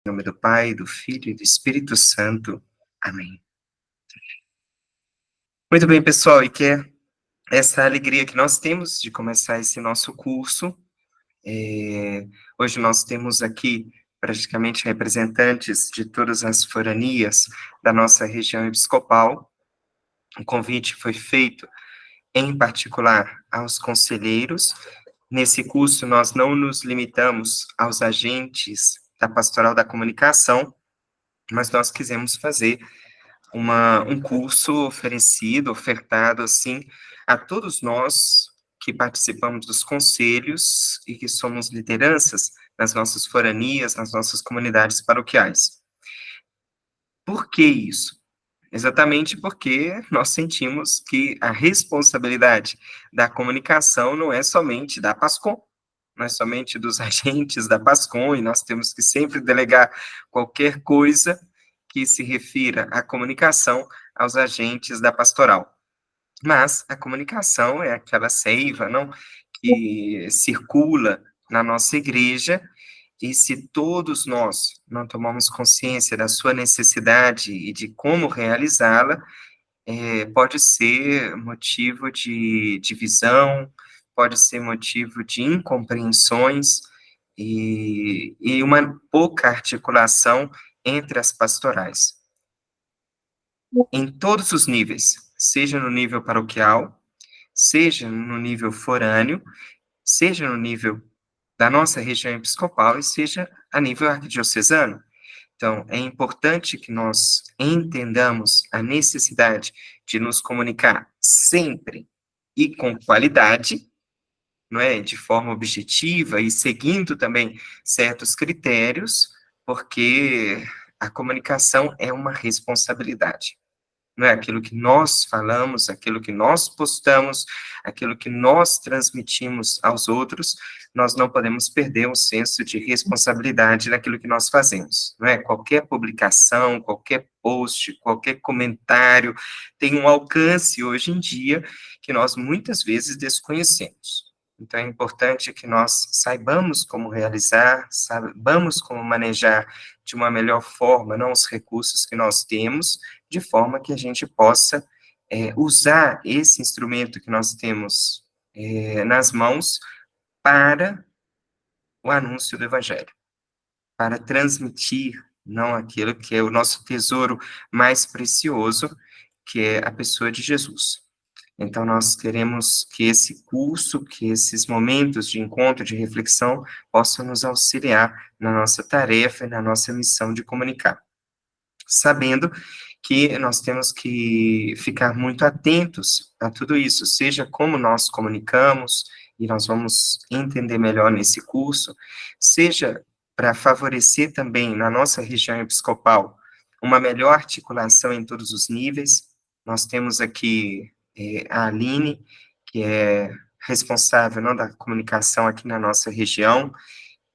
Em nome do Pai, do Filho e do Espírito Santo. Amém. Muito bem, pessoal, e que é essa alegria que nós temos de começar esse nosso curso. Hoje nós temos aqui praticamente representantes de todas as foranias da nossa região episcopal. O convite foi feito, em particular, aos conselheiros. Nesse curso, nós não nos limitamos aos agentes da Pastoral da Comunicação, mas nós quisemos fazer um curso ofertado, assim, a todos nós que participamos dos conselhos e que somos lideranças nas nossas foranias, nas nossas comunidades paroquiais. Por que isso? Exatamente porque nós sentimos que a responsabilidade da comunicação não é somente da PASCOM, não é somente dos agentes da PASCOM, e nós temos que sempre delegar qualquer coisa que se refira à comunicação aos agentes da pastoral. Mas a comunicação é aquela seiva, não, que circula na nossa igreja, e se todos nós não tomamos consciência da sua necessidade e de como realizá-la, pode ser motivo de divisão, pode ser motivo de incompreensões e uma pouca articulação entre as pastorais. Em todos os níveis, seja no nível paroquial, seja no nível forâneo, seja no nível da nossa região episcopal e seja a nível arquidiocesano. Então, é importante que nós entendamos a necessidade de nos comunicar sempre e com qualidade, não é? De forma objetiva e seguindo também certos critérios, porque a comunicação é uma responsabilidade. Não é aquilo que nós falamos, aquilo que nós postamos, aquilo que nós transmitimos aos outros, nós não podemos perder o senso de responsabilidade naquilo que nós fazemos, não é? Qualquer publicação, qualquer post, qualquer comentário tem um alcance hoje em dia que nós muitas vezes desconhecemos. Então, é importante que nós saibamos como realizar, saibamos como manejar de uma melhor forma, não os recursos que nós temos, de forma que a gente possa usar esse instrumento que nós temos nas mãos para o anúncio do Evangelho, para transmitir, não aquilo que é o nosso tesouro mais precioso, que é a pessoa de Jesus. Então, nós queremos que esse curso, que esses momentos de encontro, de reflexão, possam nos auxiliar na nossa tarefa e na nossa missão de comunicar. Sabendo que nós temos que ficar muito atentos a tudo isso, seja como nós comunicamos, e nós vamos entender melhor nesse curso, seja para favorecer também na nossa região episcopal uma melhor articulação em todos os níveis. Nós temos aqui a Aline, que é responsável não, da comunicação aqui na nossa região,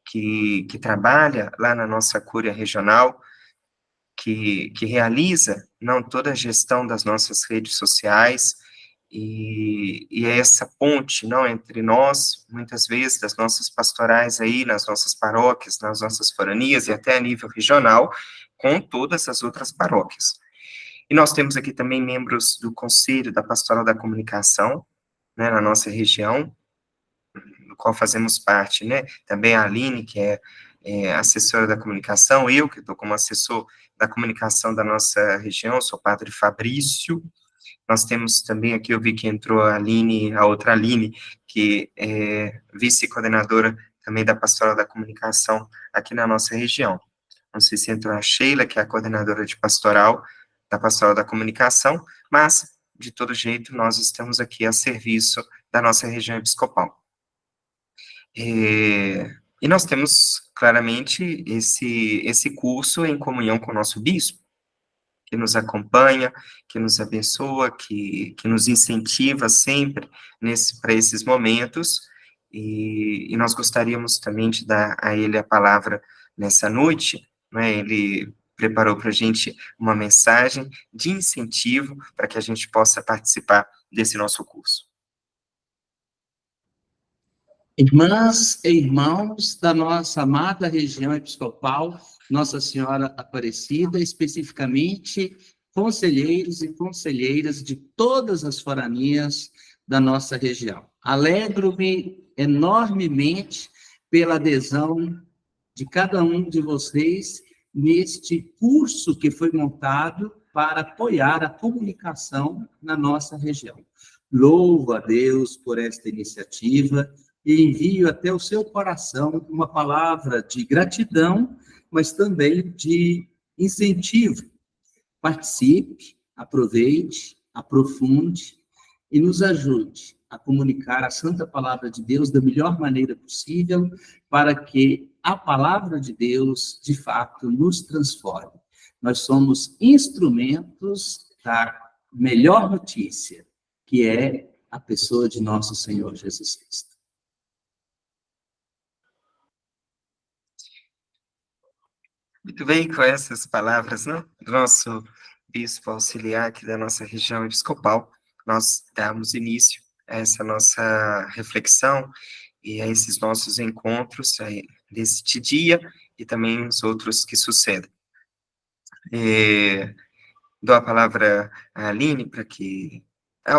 que trabalha lá na nossa cúria regional, que realiza não toda a gestão das nossas redes sociais, e é essa ponte não entre nós, muitas vezes, das nossas pastorais aí, nas nossas paróquias, nas nossas foranias e até a nível regional, com todas as outras paróquias. E nós temos aqui também membros do Conselho da Pastoral da Comunicação, né, na nossa região, do qual fazemos parte, né, também a Aline, que é assessora da comunicação, eu que estou como assessor da comunicação da nossa região, sou o padre Fabrício. Nós temos também aqui, eu vi que entrou a Aline, a outra Aline, que é vice-coordenadora também da Pastoral da Comunicação aqui na nossa região. Não sei se entrou a Sheila, que é a coordenadora de pastoral da Pastoral da Comunicação, mas, de todo jeito, nós estamos aqui a serviço da nossa região episcopal. E nós temos, claramente, esse curso em comunhão com o nosso bispo, que nos acompanha, que nos abençoa, que nos incentiva sempre para esses momentos, e nós gostaríamos também de dar a ele a palavra nessa noite, né? Ele preparou para a gente uma mensagem de incentivo para que a gente possa participar desse nosso curso. Irmãs e irmãos da nossa amada região episcopal, Nossa Senhora Aparecida, especificamente conselheiros e conselheiras de todas as foranias da nossa região. Alegro-me enormemente pela adesão de cada um de vocês neste curso que foi montado para apoiar a comunicação na nossa região. Louvo a Deus por esta iniciativa e envio até o seu coração uma palavra de gratidão, mas também de incentivo. Participe, aproveite, aprofunde e nos ajude a comunicar a santa palavra de Deus da melhor maneira possível, para que a palavra de Deus, de fato, nos transforme. Nós somos instrumentos da melhor notícia, que é a pessoa de nosso Senhor Jesus Cristo. Muito bem, com essas palavras, né, do nosso bispo auxiliar aqui da nossa região episcopal, nós damos início a essa nossa reflexão e a esses nossos encontros aí, deste dia e também os outros que sucedem. Dou a palavra à Aline para que...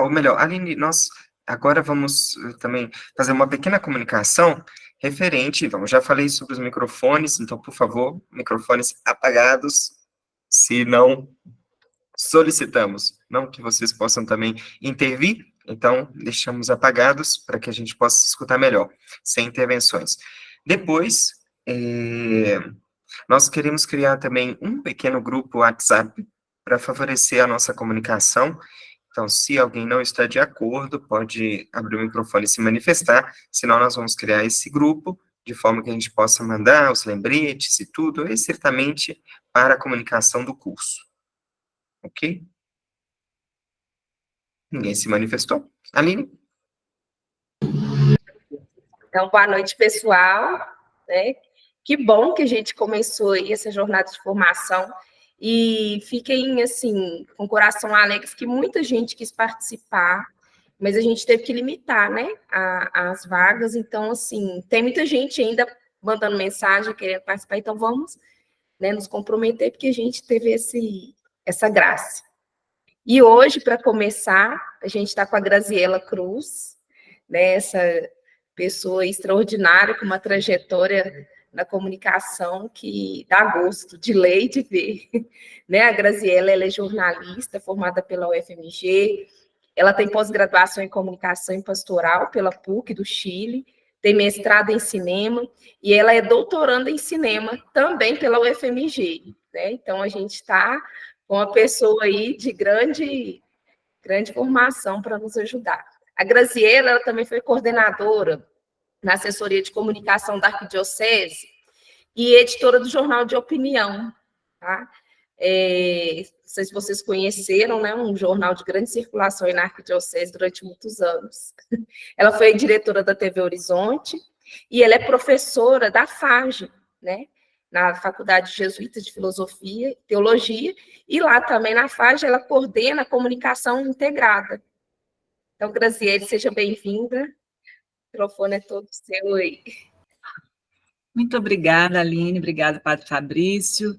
ou melhor, Aline, nós agora vamos também fazer uma pequena comunicação referente, então, já falei sobre os microfones, então, por favor, microfones apagados, se não solicitamos, não que vocês possam também intervir, então, deixamos apagados para que a gente possa escutar melhor, sem intervenções. Depois, nós queremos criar também um pequeno grupo WhatsApp para favorecer a nossa comunicação. Então, se alguém não está de acordo, pode abrir o microfone e se manifestar, senão nós vamos criar esse grupo, de forma que a gente possa mandar os lembretes e tudo, estritamente para a comunicação do curso. Ok? Ninguém se manifestou? Aline? Então, boa noite, pessoal. Né? Que bom que a gente começou aí essa jornada de formação e fiquem, assim, com o coração alegre, que muita gente quis participar, mas a gente teve que limitar, né, as vagas. Então, assim, tem muita gente ainda mandando mensagem, querendo participar, então vamos, né, nos comprometer, porque a gente teve essa graça. E hoje, para começar, a gente está com a Graziela Cruz, né, essa pessoa extraordinária, com uma trajetória na comunicação que dá gosto de ler e de ver. Né? A Graziela, ela é jornalista, formada pela UFMG, ela tem pós-graduação em comunicação e pastoral pela PUC do Chile, tem mestrado em cinema, e ela é doutoranda em cinema também pela UFMG. Né? Então, a gente está com uma pessoa aí de grande formação para nos ajudar. A Graziela, ela também foi coordenadora na assessoria de comunicação da Arquidiocese e editora do Jornal de Opinião, tá? Não sei se vocês conheceram, né, um jornal de grande circulação na Arquidiocese durante muitos anos. Ela foi diretora da TV Horizonte e ela é professora da FAGE, né, na Faculdade Jesuíta de Filosofia e Teologia, e lá também na FAGE ela coordena a comunicação integrada. Então, Graziele, seja bem-vinda. O microfone é todo seu aí. Muito obrigada, Aline, obrigada, Padre Fabrício,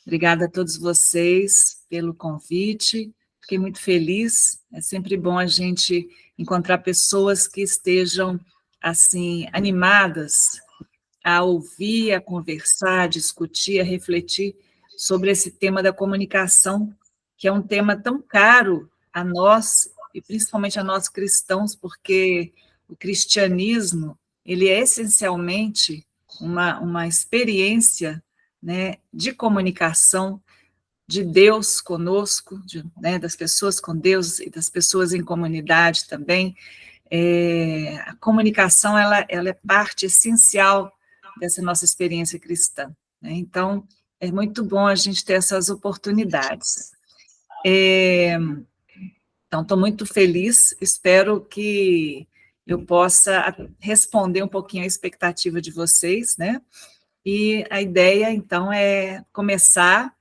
obrigada a todos vocês pelo convite, fiquei muito feliz, é sempre bom a gente encontrar pessoas que estejam, assim, animadas a ouvir, a conversar, a discutir, a refletir sobre esse tema da comunicação, que é um tema tão caro a nós, e principalmente a nós cristãos, porque o cristianismo, ele é essencialmente uma experiência, né, de comunicação de Deus conosco, né, das pessoas com Deus e das pessoas em comunidade também. A comunicação ela é parte essencial dessa nossa experiência cristã. Né? Então, é muito bom a gente ter essas oportunidades. Então, estou muito feliz, espero que eu possa responder um pouquinho a expectativa de vocês, né? E a ideia, então, é começar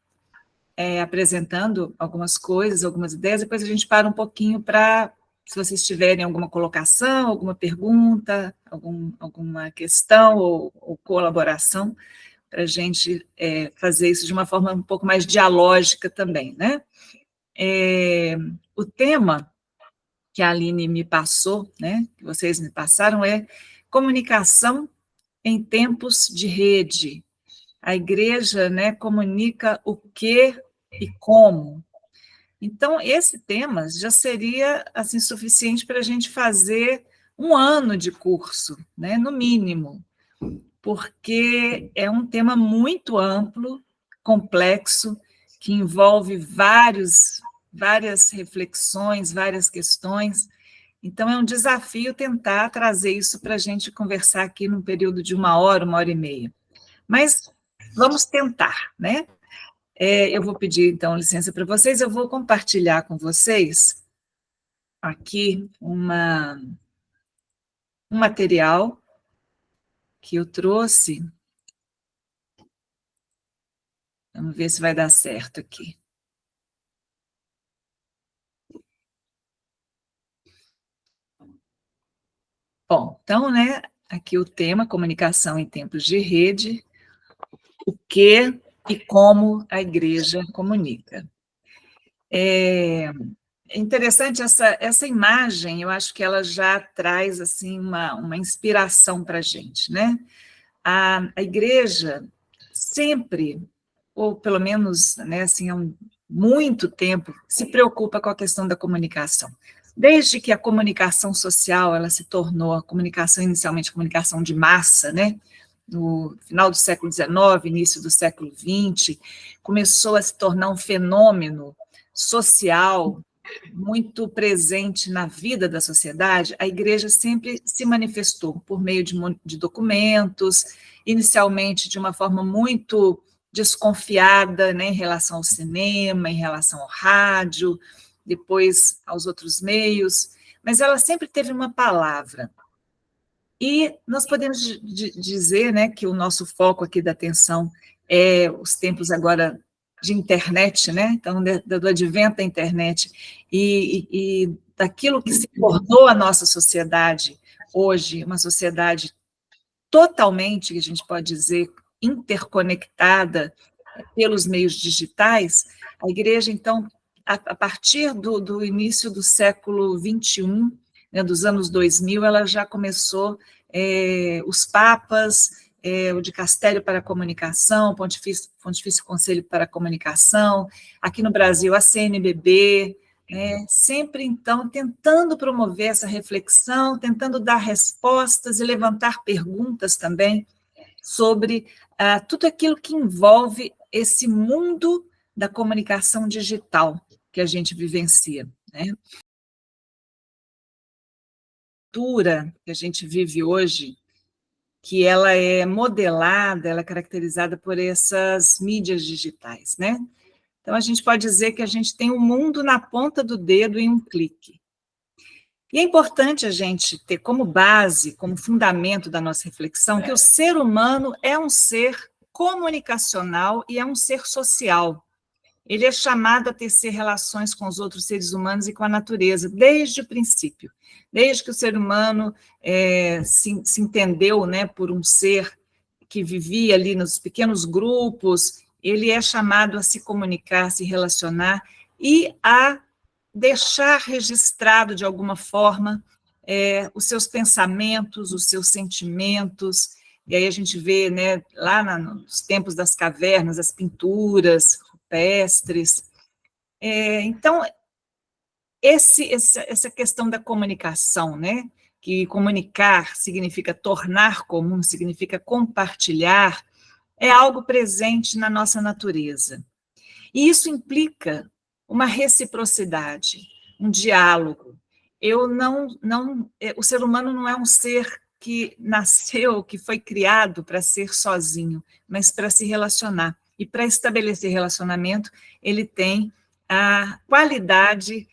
apresentando algumas coisas, algumas ideias, depois a gente para um pouquinho para se vocês tiverem alguma colocação, alguma pergunta, alguma questão ou colaboração, para a gente fazer isso de uma forma um pouco mais dialógica também, né? O tema que a Aline me passou, né, que vocês me passaram, é comunicação em tempos de rede. A igreja, né, comunica o que e como. Então, esse tema já seria assim suficiente para a gente fazer um ano de curso, né, no mínimo, porque é um tema muito amplo, complexo, que envolve várias reflexões, várias questões. Então, é um desafio tentar trazer isso para a gente conversar aqui num período de 1 hora e meia. Mas vamos tentar, né? Eu vou pedir, então, licença para vocês, eu vou compartilhar com vocês aqui um material que eu trouxe. Vamos ver se vai dar certo aqui. Bom, então, né, aqui o tema, comunicação em tempos de rede, o que e como a igreja comunica. É interessante essa imagem, eu acho que ela já traz, assim, uma inspiração para a gente, né? A igreja sempre, ou pelo menos, né, assim, há muito tempo, se preocupa com a questão da comunicação. Desde que a comunicação social ela se tornou a comunicação, inicialmente comunicação de massa, né? No final do século XIX, início do século XX, começou a se tornar um fenômeno social muito presente na vida da sociedade. A igreja sempre se manifestou por meio de documentos, inicialmente de uma forma muito desconfiada, né, em relação ao cinema, em relação ao rádio, depois aos outros meios, mas ela sempre teve uma palavra. E nós podemos dizer, né, que o nosso foco aqui da atenção é os tempos agora de internet, né? Então, do advento da internet e daquilo que se tornou a nossa sociedade hoje, uma sociedade totalmente, que a gente pode dizer, interconectada pelos meios digitais. A igreja, então, a partir do início do século XXI, né, dos anos 2000, ela já começou, os papas, o Dicastério para a Comunicação, Pontifício Conselho para a Comunicação, aqui no Brasil, a CNBB, sempre, então, tentando promover essa reflexão, tentando dar respostas e levantar perguntas também sobre tudo aquilo que envolve esse mundo da comunicação digital que a gente vivencia, né? A cultura que a gente vive hoje, que ela é modelada, ela é caracterizada por essas mídias digitais, né? Então, a gente pode dizer que a gente tem o mundo na ponta do dedo em um clique. E é importante a gente ter como base, como fundamento da nossa reflexão, que o ser humano é um ser comunicacional e é um ser social. Ele é chamado a tecer relações com os outros seres humanos e com a natureza, desde o princípio. Desde que o ser humano se entendeu, né, por um ser que vivia ali nos pequenos grupos, ele é chamado a se comunicar, a se relacionar e a deixar registrado, de alguma forma, os seus pensamentos, os seus sentimentos. E aí a gente vê, né, lá nos tempos das cavernas, as pinturas rupestres. Então, essa questão da comunicação, né, que comunicar significa tornar comum, significa compartilhar, é algo presente na nossa natureza. E isso implica uma reciprocidade, um diálogo. O ser humano não é um ser que nasceu, que foi criado para ser sozinho, mas para se relacionar. E para estabelecer relacionamento, ele tem a qualidade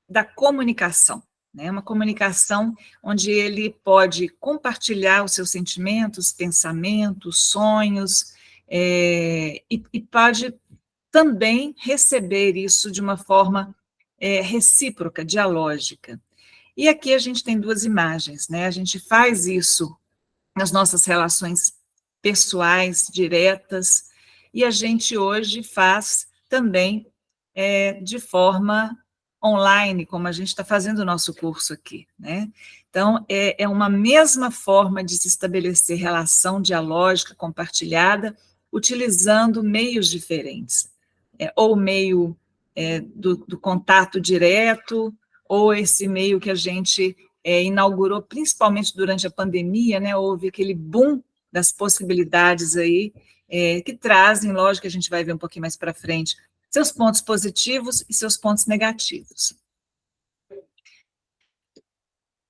da comunicação, né? Uma comunicação onde ele pode compartilhar os seus sentimentos, pensamentos, sonhos, e pode também receber isso de uma forma recíproca, dialógica. E aqui a gente tem duas imagens, né? A gente faz isso nas nossas relações pessoais, diretas, e a gente hoje faz também de forma online, como a gente está fazendo o nosso curso aqui, né? Então, é uma mesma forma de se estabelecer relação dialógica compartilhada, utilizando meios diferentes, ou o meio do contato direto, ou esse meio que a gente inaugurou, principalmente durante a pandemia, né? Houve aquele boom das possibilidades aí, que trazem, lógico que a gente vai ver um pouquinho mais para frente, seus pontos positivos e seus pontos negativos.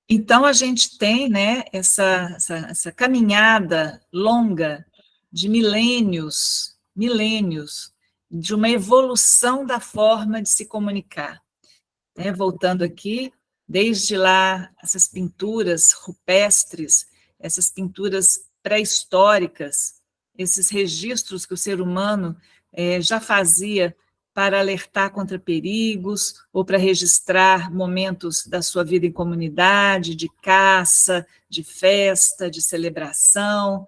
Então, a gente tem, né, essa caminhada longa de milênios, de uma evolução da forma de se comunicar. Voltando aqui, desde lá, essas pinturas rupestres, essas pinturas pré-históricas, esses registros que o ser humano já fazia para alertar contra perigos, ou para registrar momentos da sua vida em comunidade, de caça, de festa, de celebração,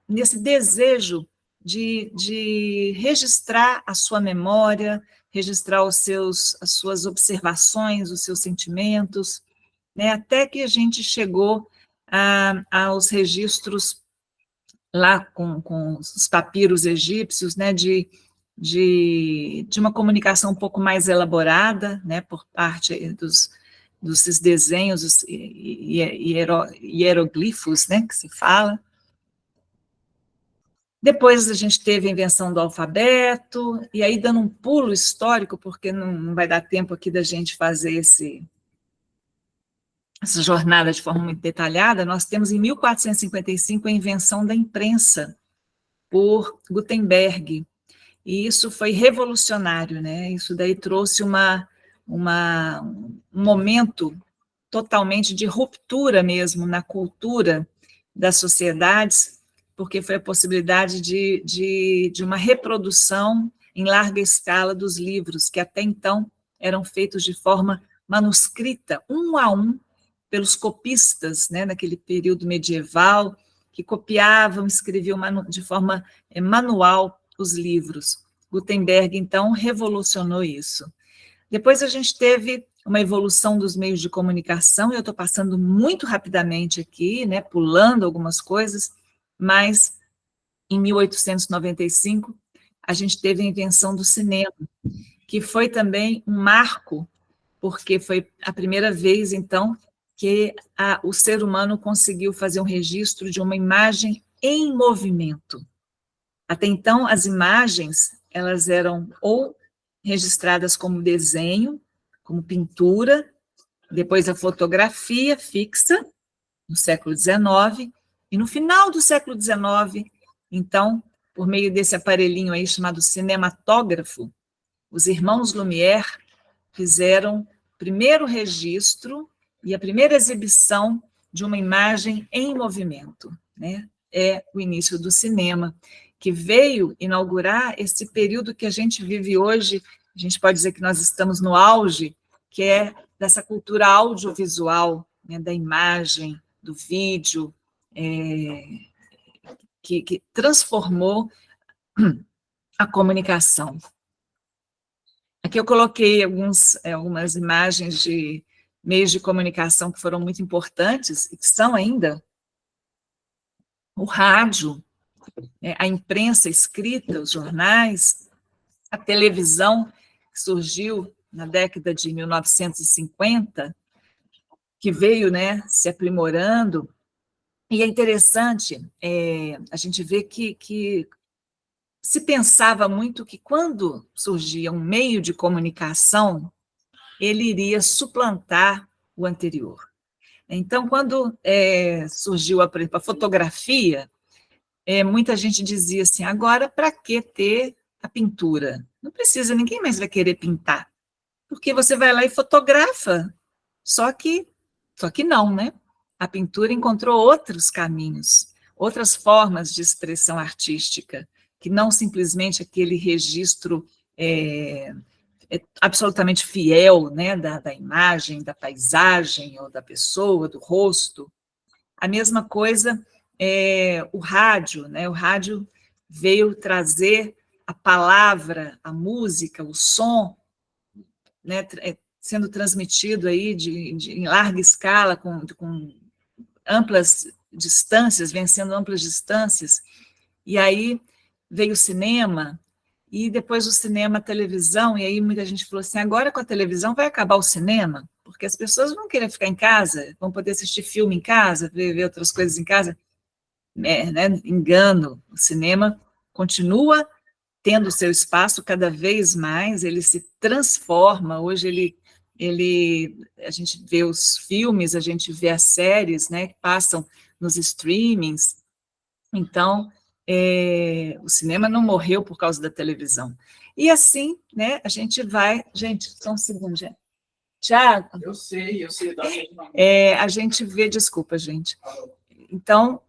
nesse desejo de registrar a sua memória, registrar as suas observações, os seus sentimentos, né, até que a gente chegou aos registros lá com os papiros egípcios, né, de uma comunicação um pouco mais elaborada, né, por parte dos desenhos, os hieroglifos, né, que se fala. Depois a gente teve a invenção do alfabeto, e aí dando um pulo histórico, porque não vai dar tempo aqui da gente fazer essa jornada de forma muito detalhada, nós temos em 1455 a invenção da imprensa por Gutenberg, e isso foi revolucionário, né? Isso daí trouxe um momento totalmente de ruptura mesmo na cultura das sociedades, porque foi a possibilidade de uma reprodução em larga escala dos livros, que até então eram feitos de forma manuscrita, um a um, pelos copistas, né, naquele período medieval, que copiavam, escreviam de forma manual os livros. Gutenberg, então, revolucionou isso. Depois a gente teve uma evolução dos meios de comunicação, eu estou passando muito rapidamente aqui, né, pulando algumas coisas, mas em 1895 a gente teve a invenção do cinema, que foi também um marco, porque foi a primeira vez, então, que o ser humano conseguiu fazer um registro de uma imagem em movimento. Até então, as imagens, elas eram ou registradas como desenho, como pintura, depois a fotografia fixa, no século XIX, e no final do século XIX, então, por meio desse aparelhinho aí chamado cinematógrafo, os irmãos Lumière fizeram o primeiro registro e a primeira exibição de uma imagem em movimento, né? É o início do cinema, que veio inaugurar esse período que a gente vive hoje, a gente pode dizer que nós estamos no auge, que é dessa cultura audiovisual, né, da imagem, do vídeo, que transformou a comunicação. Aqui eu coloquei algumas imagens de meios de comunicação que foram muito importantes e que são ainda o rádio, a imprensa escrita, os jornais, a televisão, que surgiu na década de 1950, que veio, né, se aprimorando. E é interessante a gente ver que se pensava muito que quando surgia um meio de comunicação, ele iria suplantar o anterior. Então, quando surgiu, por exemplo, a fotografia, muita gente dizia assim, agora, para que ter a pintura? Não precisa, ninguém mais vai querer pintar, porque você vai lá e fotografa, só que não, né? A pintura encontrou outros caminhos, outras formas de expressão artística, que não simplesmente aquele registro absolutamente fiel, né, da imagem, da paisagem, ou da pessoa, do rosto. A mesma coisa o rádio, né? O rádio veio trazer a palavra, a música, o som, né, sendo transmitido aí em larga escala, com amplas distâncias, vencendo amplas distâncias. E aí veio o cinema, e depois do cinema, a televisão, e aí muita gente falou assim, agora com a televisão vai acabar o cinema, porque as pessoas vão querer ficar em casa, vão poder assistir filme em casa, ver outras coisas em casa. Né? Engano, o cinema continua tendo seu espaço cada vez mais, ele se transforma, hoje a gente vê os filmes, a gente vê as séries, né, que passam nos streamings, então, o cinema não morreu por causa da televisão. E assim, né, a gente vai... Gente, só um segundo, gente. Tiago? Eu sei. A gente vê... Desculpa, gente. Então,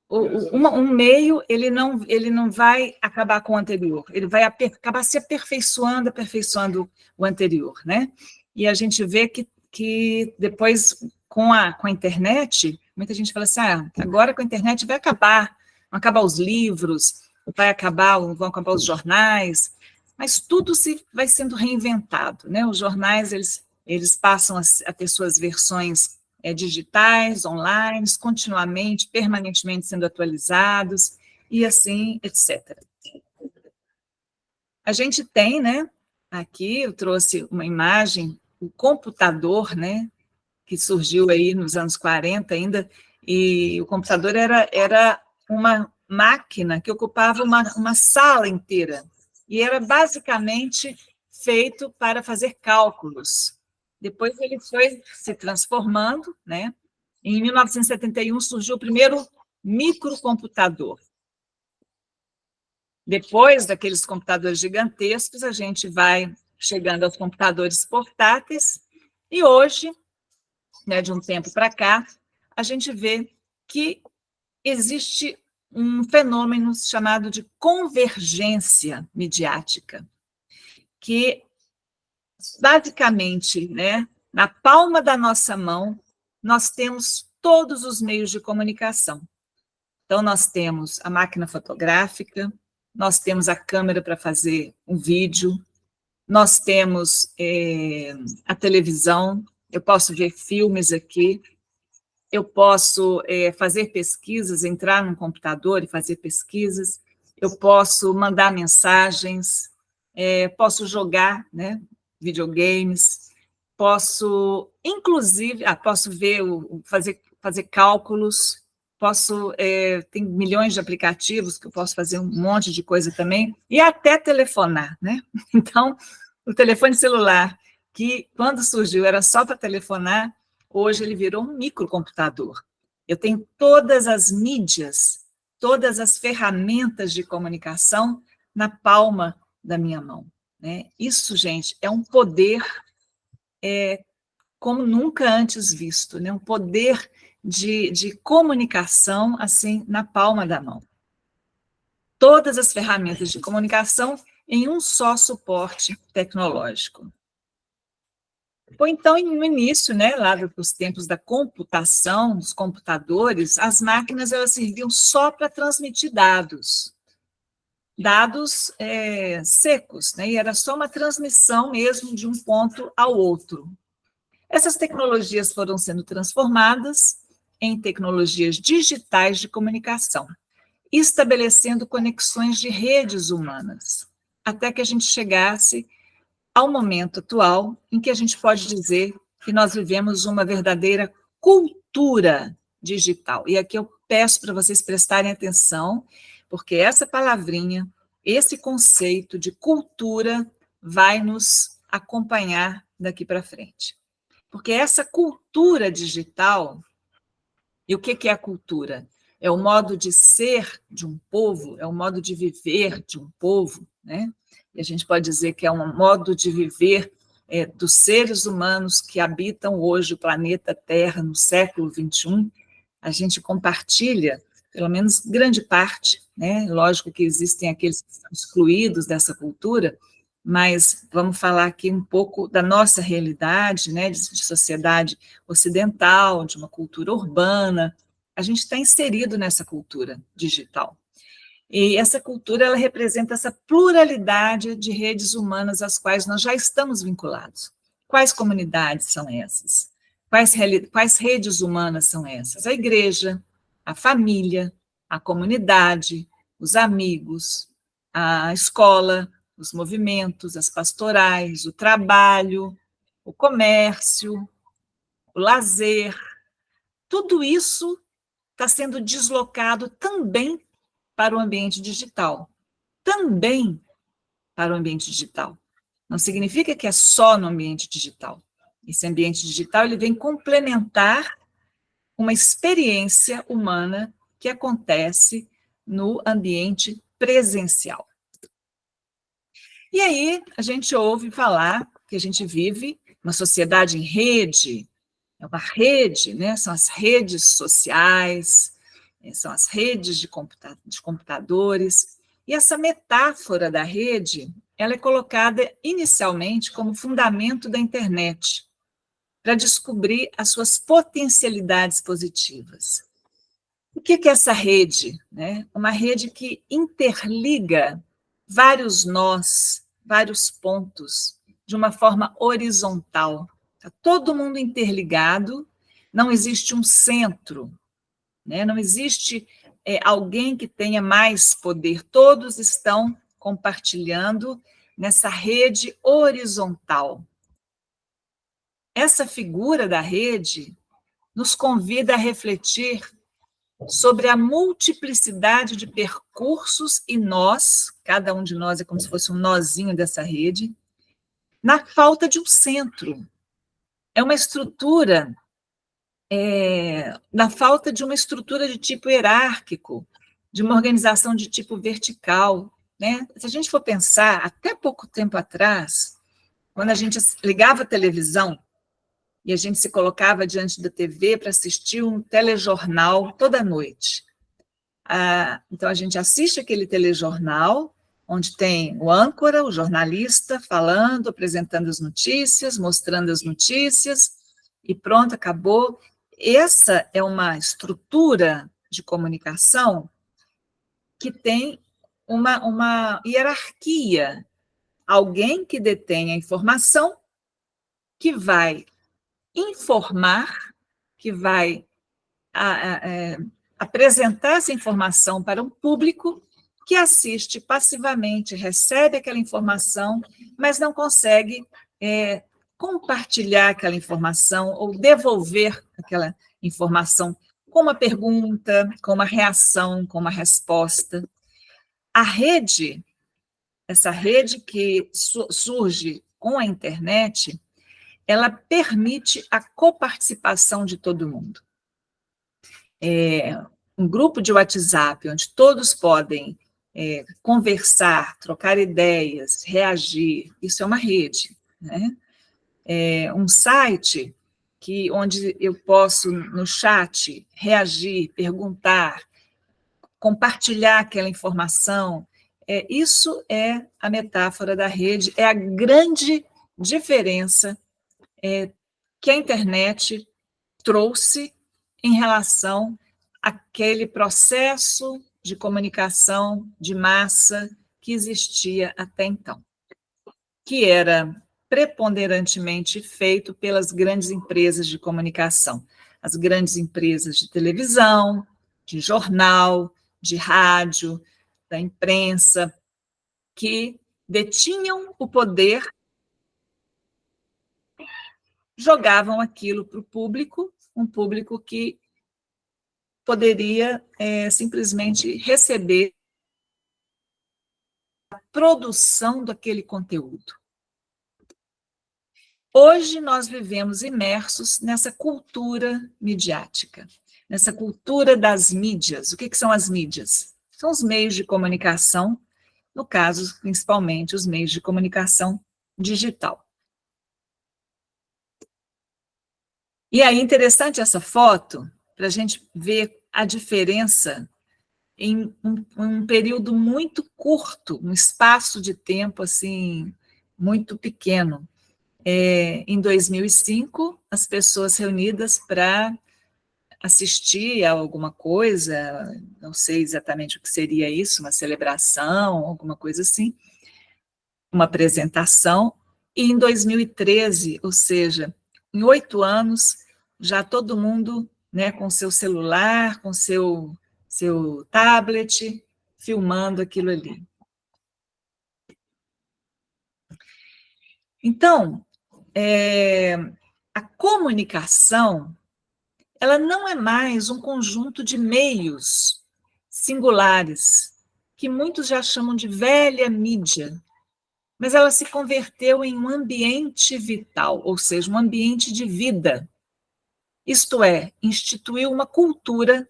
um meio, ele não vai acabar com o anterior, ele vai acabar se aperfeiçoando o anterior, né? E a gente vê que depois, com a internet, muita gente fala assim, agora com a internet vão acabar os livros, vão acabar os jornais, mas tudo vai sendo reinventado, né? Os jornais, eles passam a ter suas versões digitais, online, continuamente, permanentemente sendo atualizados, e assim, etc. A gente tem, né, aqui eu trouxe uma imagem, o computador, né, que surgiu aí nos anos 40 ainda, e o computador era uma máquina que ocupava uma sala inteira, e era basicamente feito para fazer cálculos. Depois ele foi se transformando, né? Em 1971 surgiu o primeiro microcomputador. Depois daqueles computadores gigantescos, a gente vai chegando aos computadores portáteis, e hoje, né, de um tempo para cá, a gente vê que existe um fenômeno chamado de convergência midiática, que basicamente, né, na palma da nossa mão, nós temos todos os meios de comunicação. Então, nós temos a máquina fotográfica, nós temos a câmera para fazer um vídeo, nós temos a televisão, eu posso ver filmes aqui, eu posso fazer pesquisas, entrar num computador e fazer pesquisas, eu posso mandar mensagens, posso jogar, né, videogames, posso, inclusive, posso ver, fazer cálculos, tem milhões de aplicativos que eu posso fazer um monte de coisa também, e até telefonar, né? Então, o telefone celular, que quando surgiu era só para telefonar, hoje ele virou um microcomputador. Eu tenho todas as mídias, todas as ferramentas de comunicação na palma da minha mão, né? Isso, gente, é um poder como nunca antes visto, né? Um poder de comunicação, assim, na palma da mão. Todas as ferramentas de comunicação em um só suporte tecnológico. Ou então, no início, né, lá dos tempos da computação, dos computadores, as máquinas elas serviam só para transmitir dados secos, né, e era só uma transmissão mesmo de um ponto ao outro. Essas tecnologias foram sendo transformadas em tecnologias digitais de comunicação, estabelecendo conexões de redes humanas, até que a gente chegasse ao momento atual em que a gente pode dizer que nós vivemos uma verdadeira cultura digital. E aqui eu peço para vocês prestarem atenção, porque essa palavrinha, esse conceito de cultura vai nos acompanhar daqui para frente. Porque essa cultura digital, e o que é a cultura? É o modo de ser de um povo, é o modo de viver de um povo, né? E a gente pode dizer que é um modo de viver dos seres humanos que habitam hoje o planeta Terra no século XXI. A gente compartilha, pelo menos grande parte, né? Lógico que existem aqueles que são excluídos dessa cultura, mas vamos falar aqui um pouco da nossa realidade, né, de sociedade ocidental, de uma cultura urbana. A gente está inserido nessa cultura digital. E essa cultura, ela representa essa pluralidade de redes humanas às quais nós já estamos vinculados. Quais comunidades são essas? Quais redes humanas são essas? A igreja, a família, a comunidade, os amigos, a escola, os movimentos, as pastorais, o trabalho, o comércio, o lazer. Tudo isso está sendo deslocado também para o ambiente digital. Também para o ambiente digital. Não significa que é só no ambiente digital. Esse ambiente digital ele vem complementar uma experiência humana que acontece no ambiente presencial. E aí a gente ouve falar que a gente vive uma sociedade em rede, é uma rede, né? São as redes sociais, são as redes de computadores, e essa metáfora da rede, ela é colocada inicialmente como fundamento da internet, para descobrir as suas potencialidades positivas. O que é essa rede? Né? Uma rede que interliga vários nós, vários pontos, de uma forma horizontal. Está todo mundo interligado, não existe um centro, né? Não existe alguém que tenha mais poder, todos estão compartilhando nessa rede horizontal. Essa figura da rede nos convida a refletir sobre a multiplicidade de percursos e nós, cada um de nós é como se fosse um nozinho dessa rede, na falta de um centro. É uma estrutura, na falta de uma estrutura de tipo hierárquico, de uma organização de tipo vertical, né? Se a gente for pensar, até pouco tempo atrás, quando a gente ligava a televisão, e a gente se colocava diante da TV para assistir um telejornal toda noite. Então, a gente assiste aquele telejornal, onde tem o âncora, o jornalista, falando, apresentando as notícias, mostrando as notícias, e pronto, acabou. Essa é uma estrutura de comunicação que tem uma hierarquia. Alguém que detém a informação, que vai informar, que vai apresentar essa informação para um público que assiste passivamente, recebe aquela informação, mas não consegue compartilhar aquela informação ou devolver aquela informação com uma pergunta, com uma reação, com uma resposta. A rede, essa rede que surge com a internet, ela permite a coparticipação de todo mundo. Um grupo de WhatsApp, onde todos podem conversar, trocar ideias, reagir, isso é uma rede. Né? Um site onde eu posso, no chat, reagir, perguntar, compartilhar aquela informação, isso é a metáfora da rede, é a grande diferença que a internet trouxe em relação àquele processo de comunicação de massa que existia até então, que era preponderantemente feito pelas grandes empresas de comunicação, as grandes empresas de televisão, de jornal, de rádio, da imprensa, que detinham o poder, jogavam aquilo para o público, um público que poderia simplesmente receber a produção daquele conteúdo. Hoje nós vivemos imersos nessa cultura midiática, nessa cultura das mídias. O que são as mídias? São os meios de comunicação, no caso, principalmente, os meios de comunicação digital. E aí, interessante essa foto, para a gente ver a diferença em um período muito curto, um espaço de tempo, assim, muito pequeno. Em 2005, as pessoas reunidas para assistir a alguma coisa, não sei exatamente o que seria isso, uma celebração, alguma coisa assim, uma apresentação, e em 2013, ou seja, em 8 anos, já todo mundo, né, com seu celular, com seu tablet, filmando aquilo ali. Então, a comunicação, ela não é mais um conjunto de meios singulares, que muitos já chamam de velha mídia, mas ela se converteu em um ambiente vital, ou seja, um ambiente de vida. Isto é, instituiu uma cultura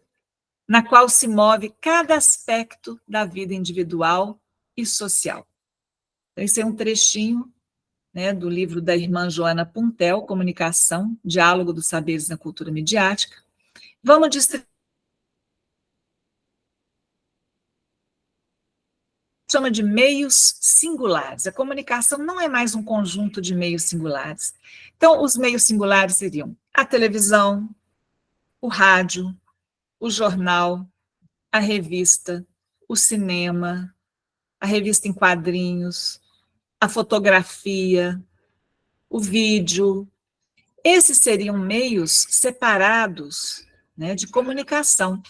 na qual se move cada aspecto da vida individual e social. Então, esse é um trechinho, né, do livro da irmã Joana Puntel, Comunicação, Diálogo dos Saberes na Cultura Midiática. Vamos distribuir. Chama de meios singulares. A comunicação não é mais um conjunto de meios singulares. Então, os meios singulares seriam a televisão, o rádio, o jornal, a revista, o cinema, a revista em quadrinhos, a fotografia, o vídeo. Esses seriam meios separados, né, de comunicação,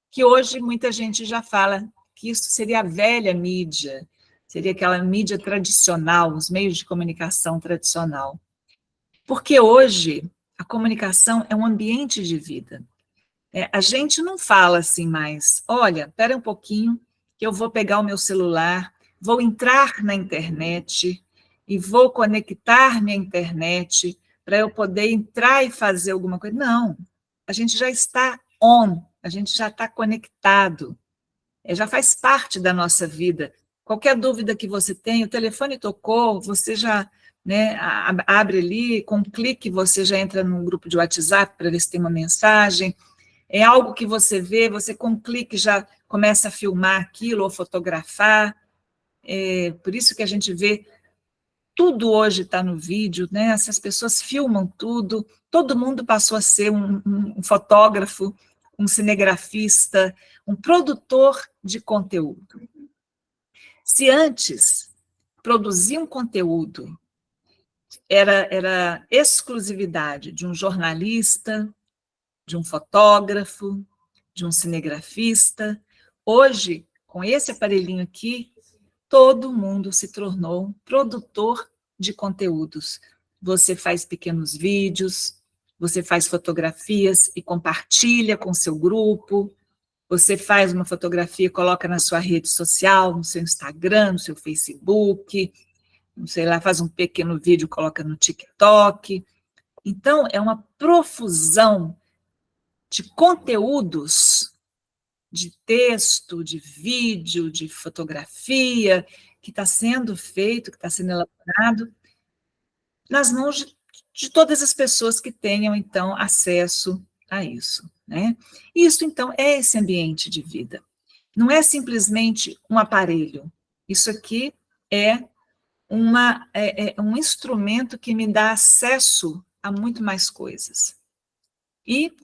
que hoje muita gente já fala que isso seria a velha mídia, seria aquela mídia tradicional, os meios de comunicação tradicional. Porque hoje a comunicação é um ambiente de vida. A gente não fala assim mais, olha, espera um pouquinho, que eu vou pegar o meu celular, vou entrar na internet e vou conectar minha internet para eu poder entrar e fazer alguma coisa. Não, a gente já está on, a gente já está conectado. Já faz parte da nossa vida. Qualquer dúvida que você tenha, o telefone tocou, você já, né, abre ali, com um clique você já entra num grupo de WhatsApp para ver se tem uma mensagem. É algo que você vê, você com um clique já começa a filmar aquilo ou fotografar. Por isso que a gente vê, tudo hoje está no vídeo, né? Essas pessoas filmam tudo, todo mundo passou a ser um fotógrafo, um cinegrafista, um produtor de conteúdo. Se antes produzir um conteúdo era exclusividade de um jornalista, de um fotógrafo, de um cinegrafista, hoje, com esse aparelhinho aqui, todo mundo se tornou um produtor de conteúdos. Você faz pequenos vídeos, você faz fotografias e compartilha com seu grupo, você faz uma fotografia e coloca na sua rede social, no seu Instagram, no seu Facebook, não sei lá, faz um pequeno vídeo e coloca no TikTok. Então, é uma profusão de conteúdos, de texto, de vídeo, de fotografia, que está sendo feito, que está sendo elaborado, nas mãos de todas as pessoas que tenham, então, acesso a isso, né? Isso, então, é esse ambiente de vida. Não é simplesmente um aparelho. Isso aqui é um instrumento que me dá acesso a muito mais coisas. E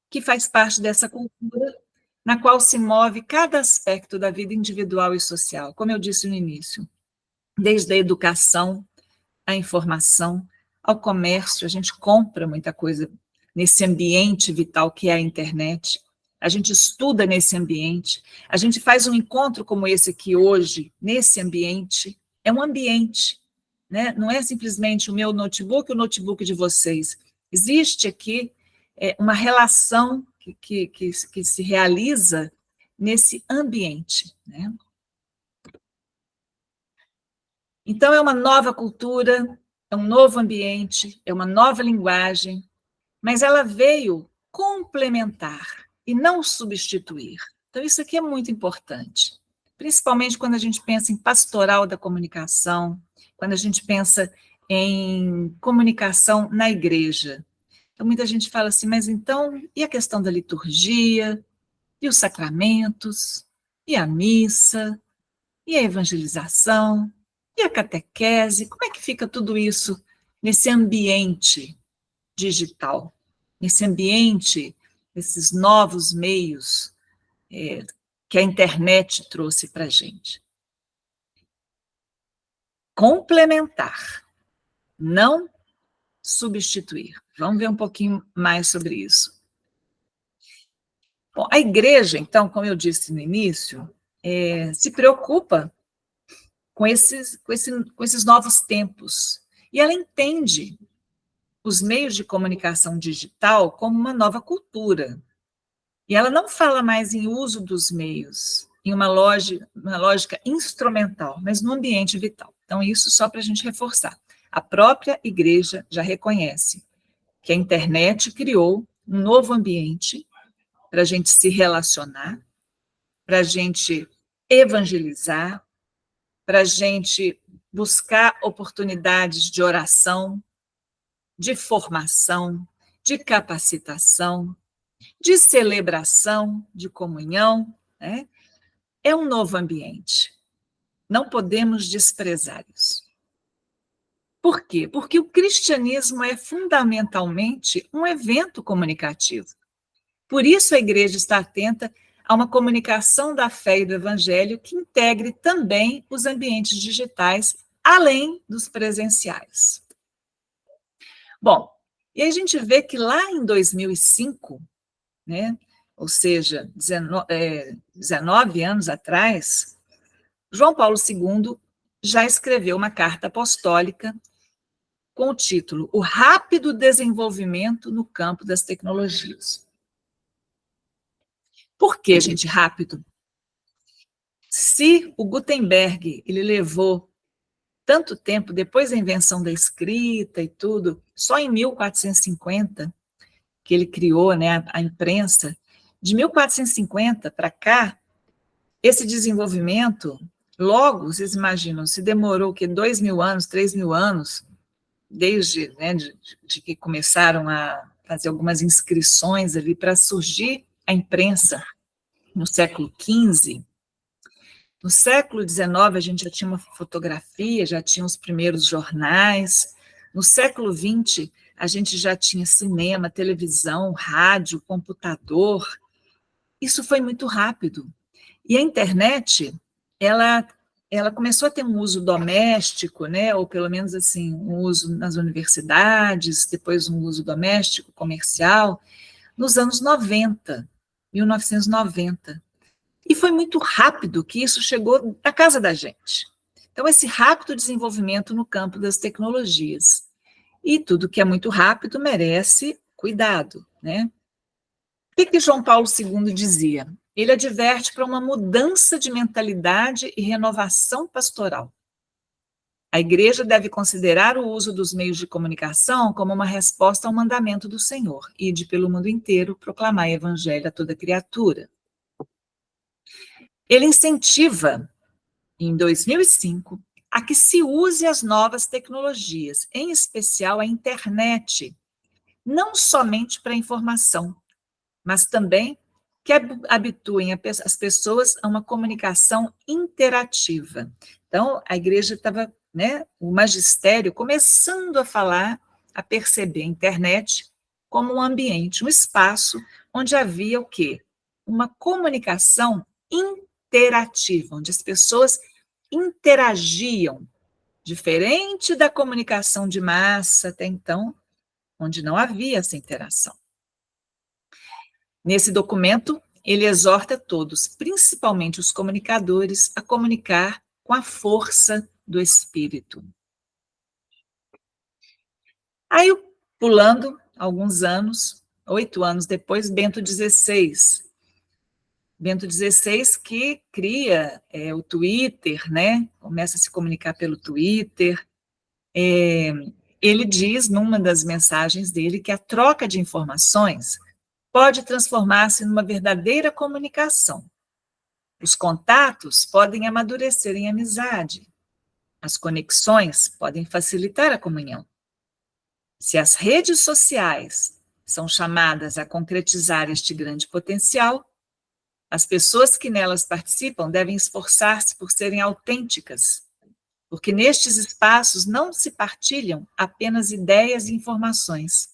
que faz parte dessa cultura na qual se move cada aspecto da vida individual e social, como eu disse no início, desde a educação, à informação, ao comércio. A gente compra muita coisa nesse ambiente vital que é a internet, a gente estuda nesse ambiente, a gente faz um encontro como esse aqui hoje, nesse ambiente, é um ambiente, né? Não é simplesmente o meu notebook, o notebook de vocês. Existe aqui uma relação que se realiza nesse ambiente, né? Então, é uma nova cultura, é um novo ambiente, é uma nova linguagem, mas ela veio complementar e não substituir. Então, isso aqui é muito importante, principalmente quando a gente pensa em pastoral da comunicação, quando a gente pensa em comunicação na igreja. Então, muita gente fala assim, mas então, e a questão da liturgia, e os sacramentos, e a missa, e a evangelização? E a catequese? Como é que fica tudo isso nesse ambiente digital, nesse ambiente, esses novos meios que a internet trouxe para a gente? Complementar, não substituir. Vamos ver um pouquinho mais sobre isso. Bom, a igreja, então, como eu disse no início, se preocupa com esses novos tempos. E ela entende os meios de comunicação digital como uma nova cultura. E ela não fala mais em uso dos meios, em uma lógica instrumental, mas no ambiente vital. Então, isso só para a gente reforçar. A própria igreja já reconhece que a internet criou um novo ambiente para a gente se relacionar, para a gente evangelizar, para a gente buscar oportunidades de oração, de formação, de capacitação, de celebração, de comunhão, né? É um novo ambiente. Não podemos desprezar isso. Por quê? Porque o cristianismo é fundamentalmente um evento comunicativo. Por isso a igreja está atenta a uma comunicação da fé e do evangelho que integre também os ambientes digitais, além dos presenciais. Bom, e a gente vê que lá em 2005, né, ou seja, 19 anos atrás, João Paulo II já escreveu uma carta apostólica com o título O Rápido Desenvolvimento no Campo das Tecnologias. Por que, gente, rápido? Se o Gutenberg ele levou tanto tempo, depois da invenção da escrita e tudo, só em 1450, que ele criou, né, a imprensa, de 1450 para cá, esse desenvolvimento, logo, vocês imaginam, se demorou que 2.000 anos, 3.000 anos, desde, né, de que começaram a fazer algumas inscrições ali para surgir a imprensa no século XV. No século XIX, a gente já tinha uma fotografia, já tinha os primeiros jornais. No século XX, a gente já tinha cinema, televisão, rádio, computador. Isso foi muito rápido. E a internet, ela começou a ter um uso doméstico, né, ou pelo menos assim, um uso nas universidades, depois um uso doméstico, comercial, nos anos 90, 1990. E foi muito rápido que isso chegou na casa da gente. Então, esse rápido desenvolvimento no campo das tecnologias. E tudo que é muito rápido merece cuidado, né? O que João Paulo II dizia? Ele adverte para uma mudança de mentalidade e renovação pastoral. A igreja deve considerar o uso dos meios de comunicação como uma resposta ao mandamento do Senhor, ide pelo mundo inteiro proclamar o evangelho a toda criatura. Ele incentiva, em 2005, a que se use as novas tecnologias, em especial a internet, não somente para informação, mas também que habituem as pessoas a uma comunicação interativa. Então, a igreja estava, né, o magistério, começando a falar, a perceber a internet como um ambiente, um espaço onde havia o quê? Uma comunicação interativa, onde as pessoas interagiam, diferente da comunicação de massa até então, onde não havia essa interação. Nesse documento, ele exorta todos, principalmente os comunicadores, a comunicar com a força do Espírito. Aí, pulando alguns anos, 8 anos depois, Bento XVI. Bento XVI que cria o Twitter, né? Começa a se comunicar pelo Twitter. Ele diz, numa das mensagens dele, que a troca de informações pode transformar-se numa verdadeira comunicação. Os contatos podem amadurecer em amizade. As conexões podem facilitar a comunhão. Se as redes sociais são chamadas a concretizar este grande potencial, as pessoas que nelas participam devem esforçar-se por serem autênticas, porque nestes espaços não se partilham apenas ideias e informações,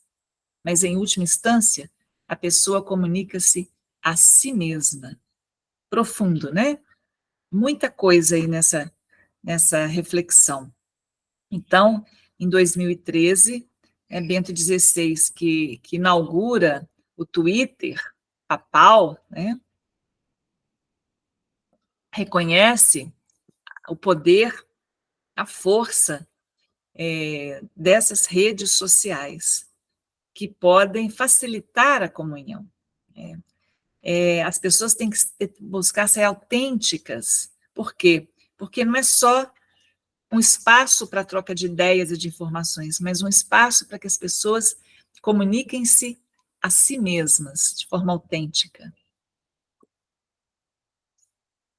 mas, em última instância, a pessoa comunica-se a si mesma. Profundo, né? Muita coisa aí nessa reflexão. Então, em 2013, é Bento XVI que inaugura o Twitter papal, né? Reconhece o poder, a força dessas redes sociais, que podem facilitar a comunhão. As pessoas têm que buscar ser autênticas. Por quê? Porque não é só um espaço para troca de ideias e de informações, mas um espaço para que as pessoas comuniquem-se a si mesmas, de forma autêntica.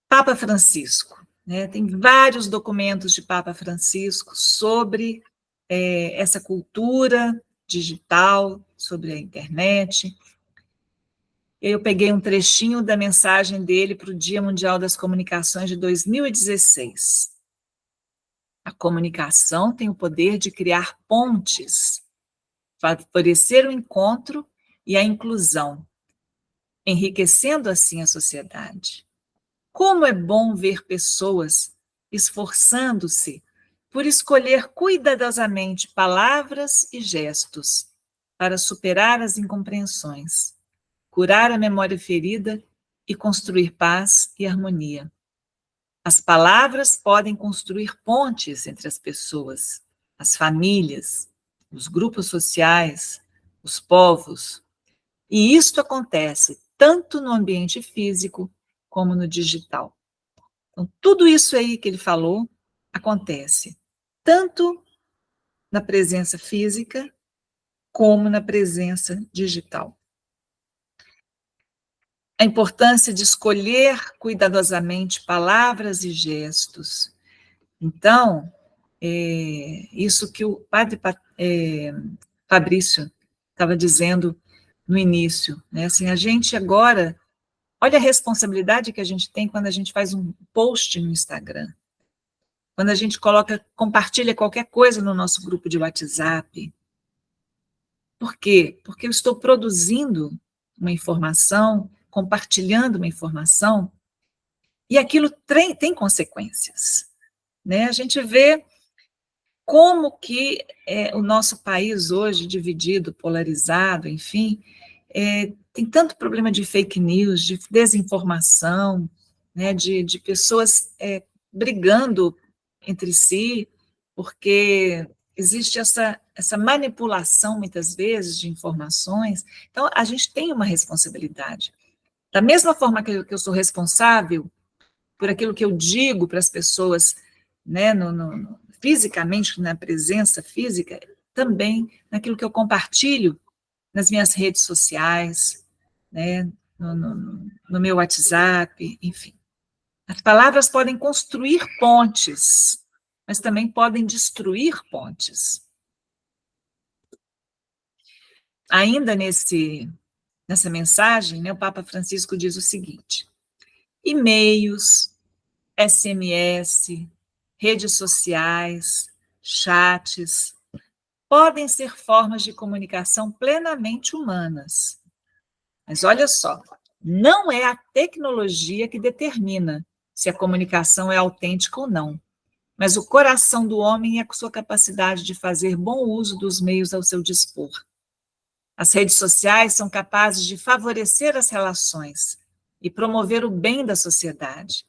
Papa Francisco, né? Tem vários documentos de Papa Francisco sobre essa cultura digital, sobre a internet. Eu peguei um trechinho da mensagem dele para o Dia Mundial das Comunicações de 2016. A comunicação tem o poder de criar pontes, favorecer o encontro e a inclusão, enriquecendo assim a sociedade. Como é bom ver pessoas esforçando-se por escolher cuidadosamente palavras e gestos para superar as incompreensões, curar a memória ferida e construir paz e harmonia. As palavras podem construir pontes entre as pessoas, as famílias, os grupos sociais, os povos. E isto acontece tanto no ambiente físico como no digital. Então, tudo isso aí que ele falou acontece tanto na presença física como na presença digital. A importância de escolher cuidadosamente palavras e gestos. Então, isso que o padre Fabrício estava dizendo no início, né? Assim, a gente agora, olha a responsabilidade que a gente tem quando a gente faz um post no Instagram, quando a gente compartilha qualquer coisa no nosso grupo de WhatsApp. Por quê? Porque eu estou produzindo uma informação, compartilhando uma informação, e aquilo tem consequências, né? A gente vê como que o nosso país hoje, dividido, polarizado, enfim, tem tanto problema de fake news, de desinformação, né, de pessoas brigando entre si, porque existe essa manipulação, muitas vezes, de informações. Então, a gente tem uma responsabilidade. Da mesma forma que eu sou responsável por aquilo que eu digo para as pessoas, né, fisicamente, na presença física, também naquilo que eu compartilho nas minhas redes sociais, né, no meu WhatsApp, enfim. As palavras podem construir pontes, mas também podem destruir pontes. Ainda nessa mensagem, né, o Papa Francisco diz o seguinte: e-mails, SMS, redes sociais, chats, podem ser formas de comunicação plenamente humanas. Mas olha só, não é a tecnologia que determina se a comunicação é autêntica ou não, mas o coração do homem e a sua capacidade de fazer bom uso dos meios ao seu dispor. As redes sociais são capazes de favorecer as relações e promover o bem da sociedade,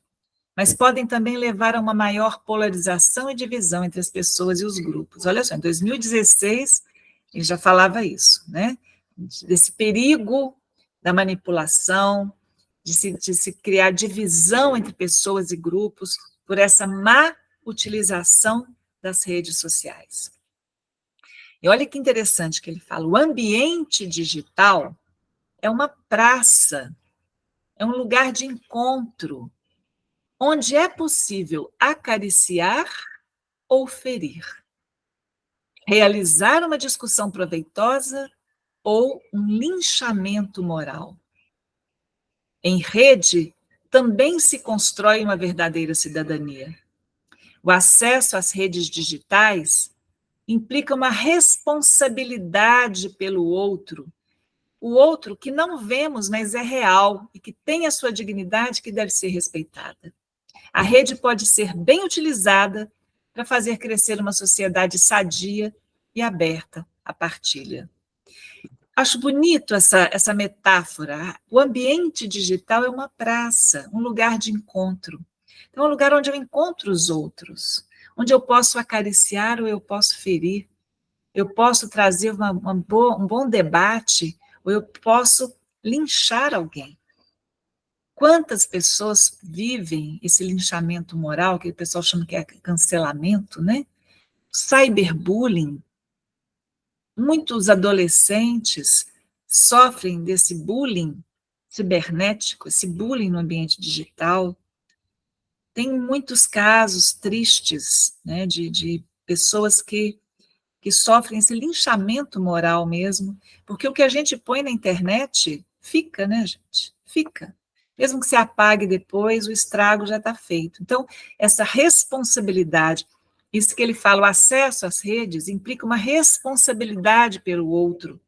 mas podem também levar a uma maior polarização e divisão entre as pessoas e os grupos. Olha só, em 2016, ele já falava isso, né? Desse perigo da manipulação, de se criar divisão entre pessoas e grupos por essa má utilização das redes sociais. E olha que interessante que ele fala, o ambiente digital é uma praça, é um lugar de encontro, onde é possível acariciar ou ferir, realizar uma discussão proveitosa ou um linchamento moral. Em rede, também se constrói uma verdadeira cidadania. O acesso às redes digitais implica uma responsabilidade pelo outro, o outro que não vemos, mas é real e que tem a sua dignidade que deve ser respeitada. A rede pode ser bem utilizada para fazer crescer uma sociedade sadia e aberta à partilha. Acho bonito essa metáfora. O ambiente digital é uma praça, um lugar de encontro. Então, é um lugar onde eu encontro os outros, onde eu posso acariciar ou eu posso ferir, eu posso trazer um bom debate, ou eu posso linchar alguém. Quantas pessoas vivem esse linchamento moral, que o pessoal chama que é cancelamento, né? Cyberbullying. Muitos adolescentes sofrem desse bullying cibernético, esse bullying no ambiente digital. Tem muitos casos tristes, né, de pessoas que sofrem esse linchamento moral mesmo, porque o que a gente põe na internet fica, né, gente? Fica. Mesmo que se apague depois, o estrago já está feito. Então, essa responsabilidade, isso que ele fala, o acesso às redes implica uma responsabilidade pelo outro,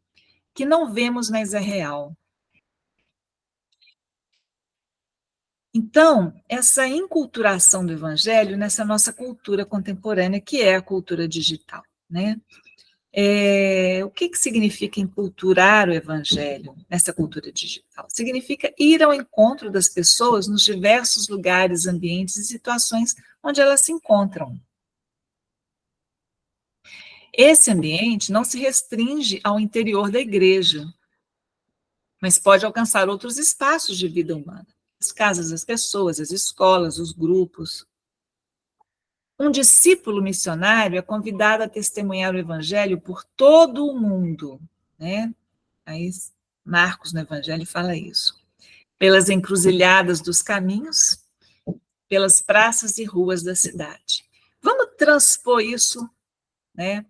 que não vemos, mas é real. Então, essa enculturação do evangelho nessa nossa cultura contemporânea, que é a cultura digital, né? O que significa enculturar o evangelho nessa cultura digital? Significa ir ao encontro das pessoas nos diversos lugares, ambientes e situações onde elas se encontram. Esse ambiente não se restringe ao interior da igreja, mas pode alcançar outros espaços de vida humana. As casas das pessoas, as escolas, os grupos. Um discípulo missionário é convidado a testemunhar o evangelho por todo o mundo, né? Aí Marcos no evangelho fala isso. Pelas encruzilhadas dos caminhos, pelas praças e ruas da cidade. Vamos transpor isso, né,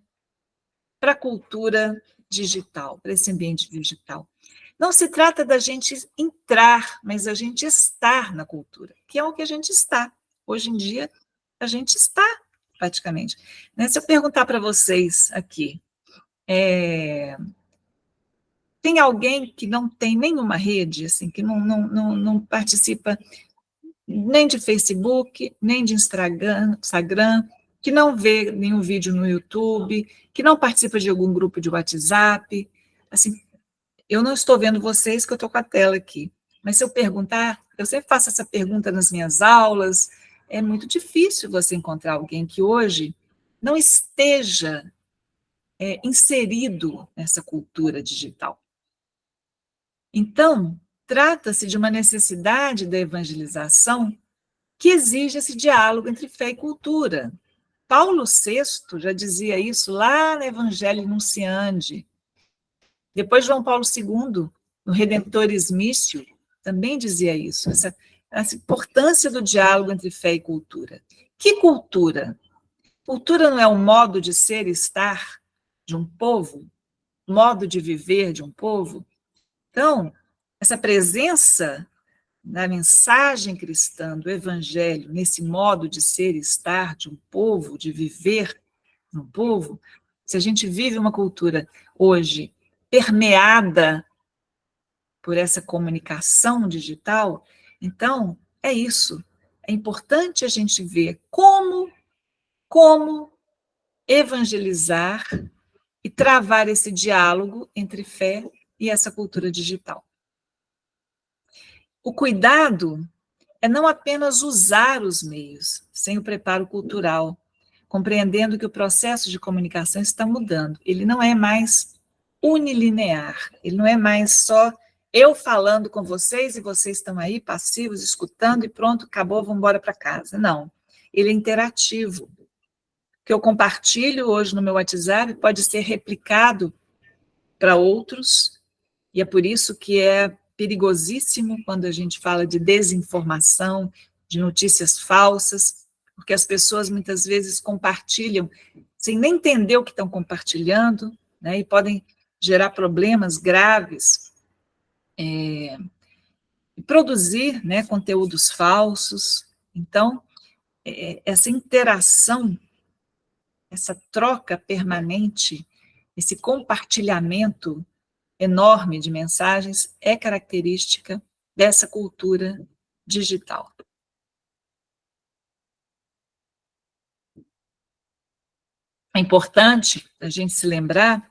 para a cultura digital, para esse ambiente digital. Não se trata da gente entrar, mas a gente estar na cultura, que é o que a gente está. Hoje em dia, a gente está, praticamente. Né? Se eu perguntar para vocês aqui, tem alguém que não tem nenhuma rede, assim, que não participa nem de Facebook, nem de Instagram, que não vê nenhum vídeo no YouTube, que não participa de algum grupo de WhatsApp, assim, eu não estou vendo vocês, que eu estou com a tela aqui, mas se eu perguntar, eu sempre faço essa pergunta nas minhas aulas, é muito difícil você encontrar alguém que hoje não esteja inserido nessa cultura digital. Então, trata-se de uma necessidade da evangelização que exige esse diálogo entre fé e cultura. Paulo VI já dizia isso lá no Evangelho Nunciandi. Depois, João Paulo II, no Redemptoris Missio, também dizia isso, essa importância do diálogo entre fé e cultura. Que cultura? Cultura não é um modo de ser e estar de um povo? Modo de viver de um povo? Então, essa presença da mensagem cristã, do evangelho, nesse modo de ser e estar de um povo, de viver de um povo, se a gente vive uma cultura hoje permeada por essa comunicação digital, então é isso. É importante a gente ver como evangelizar e travar esse diálogo entre fé e essa cultura digital. O cuidado é não apenas usar os meios, sem o preparo cultural, compreendendo que o processo de comunicação está mudando. Ele não é mais unilinear, ele não é mais só eu falando com vocês e vocês estão aí passivos, escutando e pronto, acabou, vamos embora para casa. Não, ele é interativo. O que eu compartilho hoje no meu WhatsApp pode ser replicado para outros, e é por isso que é perigosíssimo quando a gente fala de desinformação, de notícias falsas, porque as pessoas muitas vezes compartilham sem nem entender o que estão compartilhando, né, e podem gerar problemas graves, produzir, né, conteúdos falsos. Então, essa interação, essa troca permanente, esse compartilhamento enorme de mensagens é característica dessa cultura digital. É importante a gente se lembrar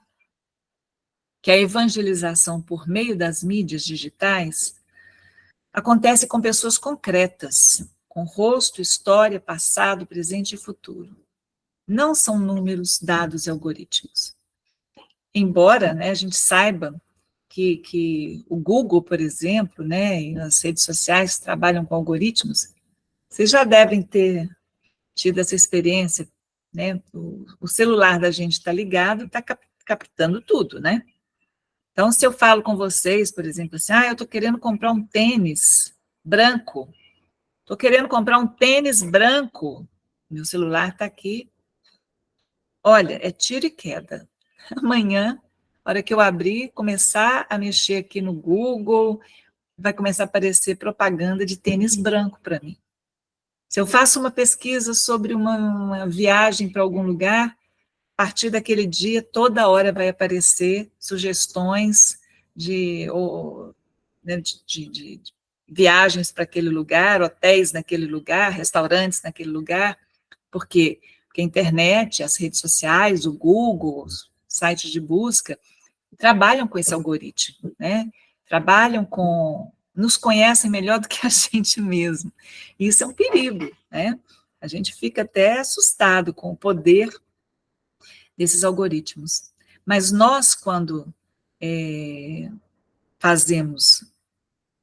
que a evangelização por meio das mídias digitais acontece com pessoas concretas, com rosto, história, passado, presente e futuro. Não são números, dados e algoritmos. Embora, né, a gente saiba que o Google, por exemplo, né, e as redes sociais trabalham com algoritmos, vocês já devem ter tido essa experiência, né? O celular da gente está ligado, está captando tudo, né? Então, se eu falo com vocês, por exemplo, assim, eu estou querendo comprar um tênis branco, meu celular está aqui, olha, é tiro e queda. Amanhã, na hora que eu abrir, começar a mexer aqui no Google, vai começar a aparecer propaganda de tênis branco para mim. Se eu faço uma pesquisa sobre uma viagem para algum lugar, a partir daquele dia, toda hora vai aparecer sugestões né, de viagens para aquele lugar, hotéis naquele lugar, restaurantes naquele lugar. Por quê? Porque a internet, as redes sociais, o Google, os sites de busca, trabalham com esse algoritmo, né? Nos conhecem melhor do que a gente mesmo. E isso é um perigo, né? A gente fica até assustado com o poder desses algoritmos. Mas nós, quando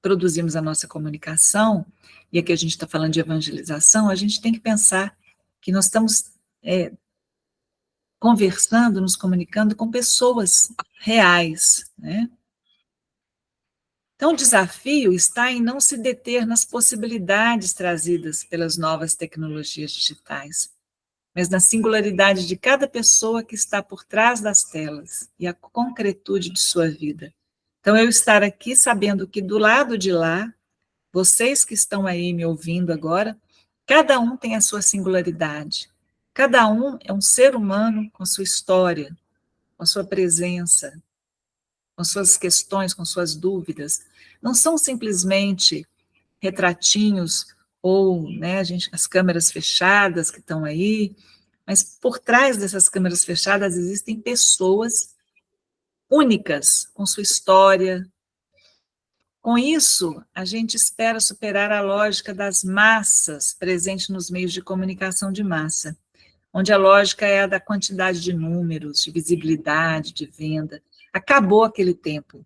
produzimos a nossa comunicação, e aqui a gente está falando de evangelização, a gente tem que pensar que nós estamos conversando, nos comunicando com pessoas reais, né? Então, o desafio está em não se deter nas possibilidades trazidas pelas novas tecnologias digitais, mas na singularidade de cada pessoa que está por trás das telas e a concretude de sua vida. Então, eu estar aqui sabendo que do lado de lá, vocês que estão aí me ouvindo agora, cada um tem a sua singularidade. Cada um é um ser humano com sua história, com sua presença, com suas questões, com suas dúvidas. Não são simplesmente retratinhos ou, né, as câmeras fechadas que estão aí, mas por trás dessas câmeras fechadas existem pessoas únicas, com sua história. Com isso, a gente espera superar a lógica das massas presente nos meios de comunicação de massa, onde a lógica é a da quantidade de números, de visibilidade, de venda. Acabou aquele tempo,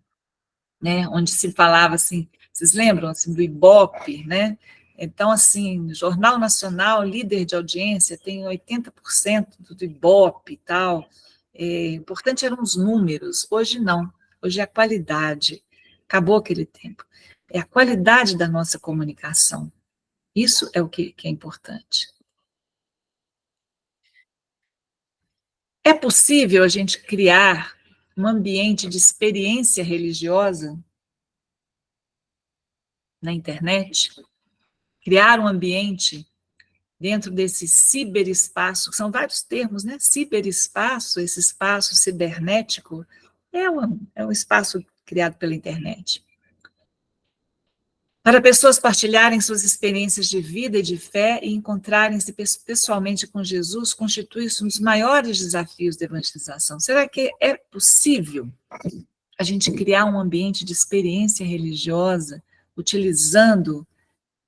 né, onde se falava assim, vocês lembram assim, do Ibope, né? Então, assim, Jornal Nacional, líder de audiência, tem 80% do Ibope e tal. Importante eram os números, hoje não, hoje é a qualidade. Acabou aquele tempo. É a qualidade da nossa comunicação. Isso é o que é importante. É possível a gente criar um ambiente de experiência religiosa na internet? Criar um ambiente dentro desse ciberespaço, que são vários termos, né? Ciberespaço, esse espaço cibernético, é um espaço criado pela internet. Para pessoas partilharem suas experiências de vida e de fé e encontrarem-se pessoalmente com Jesus, constitui isso um dos maiores desafios da evangelização. Será que é possível a gente criar um ambiente de experiência religiosa utilizando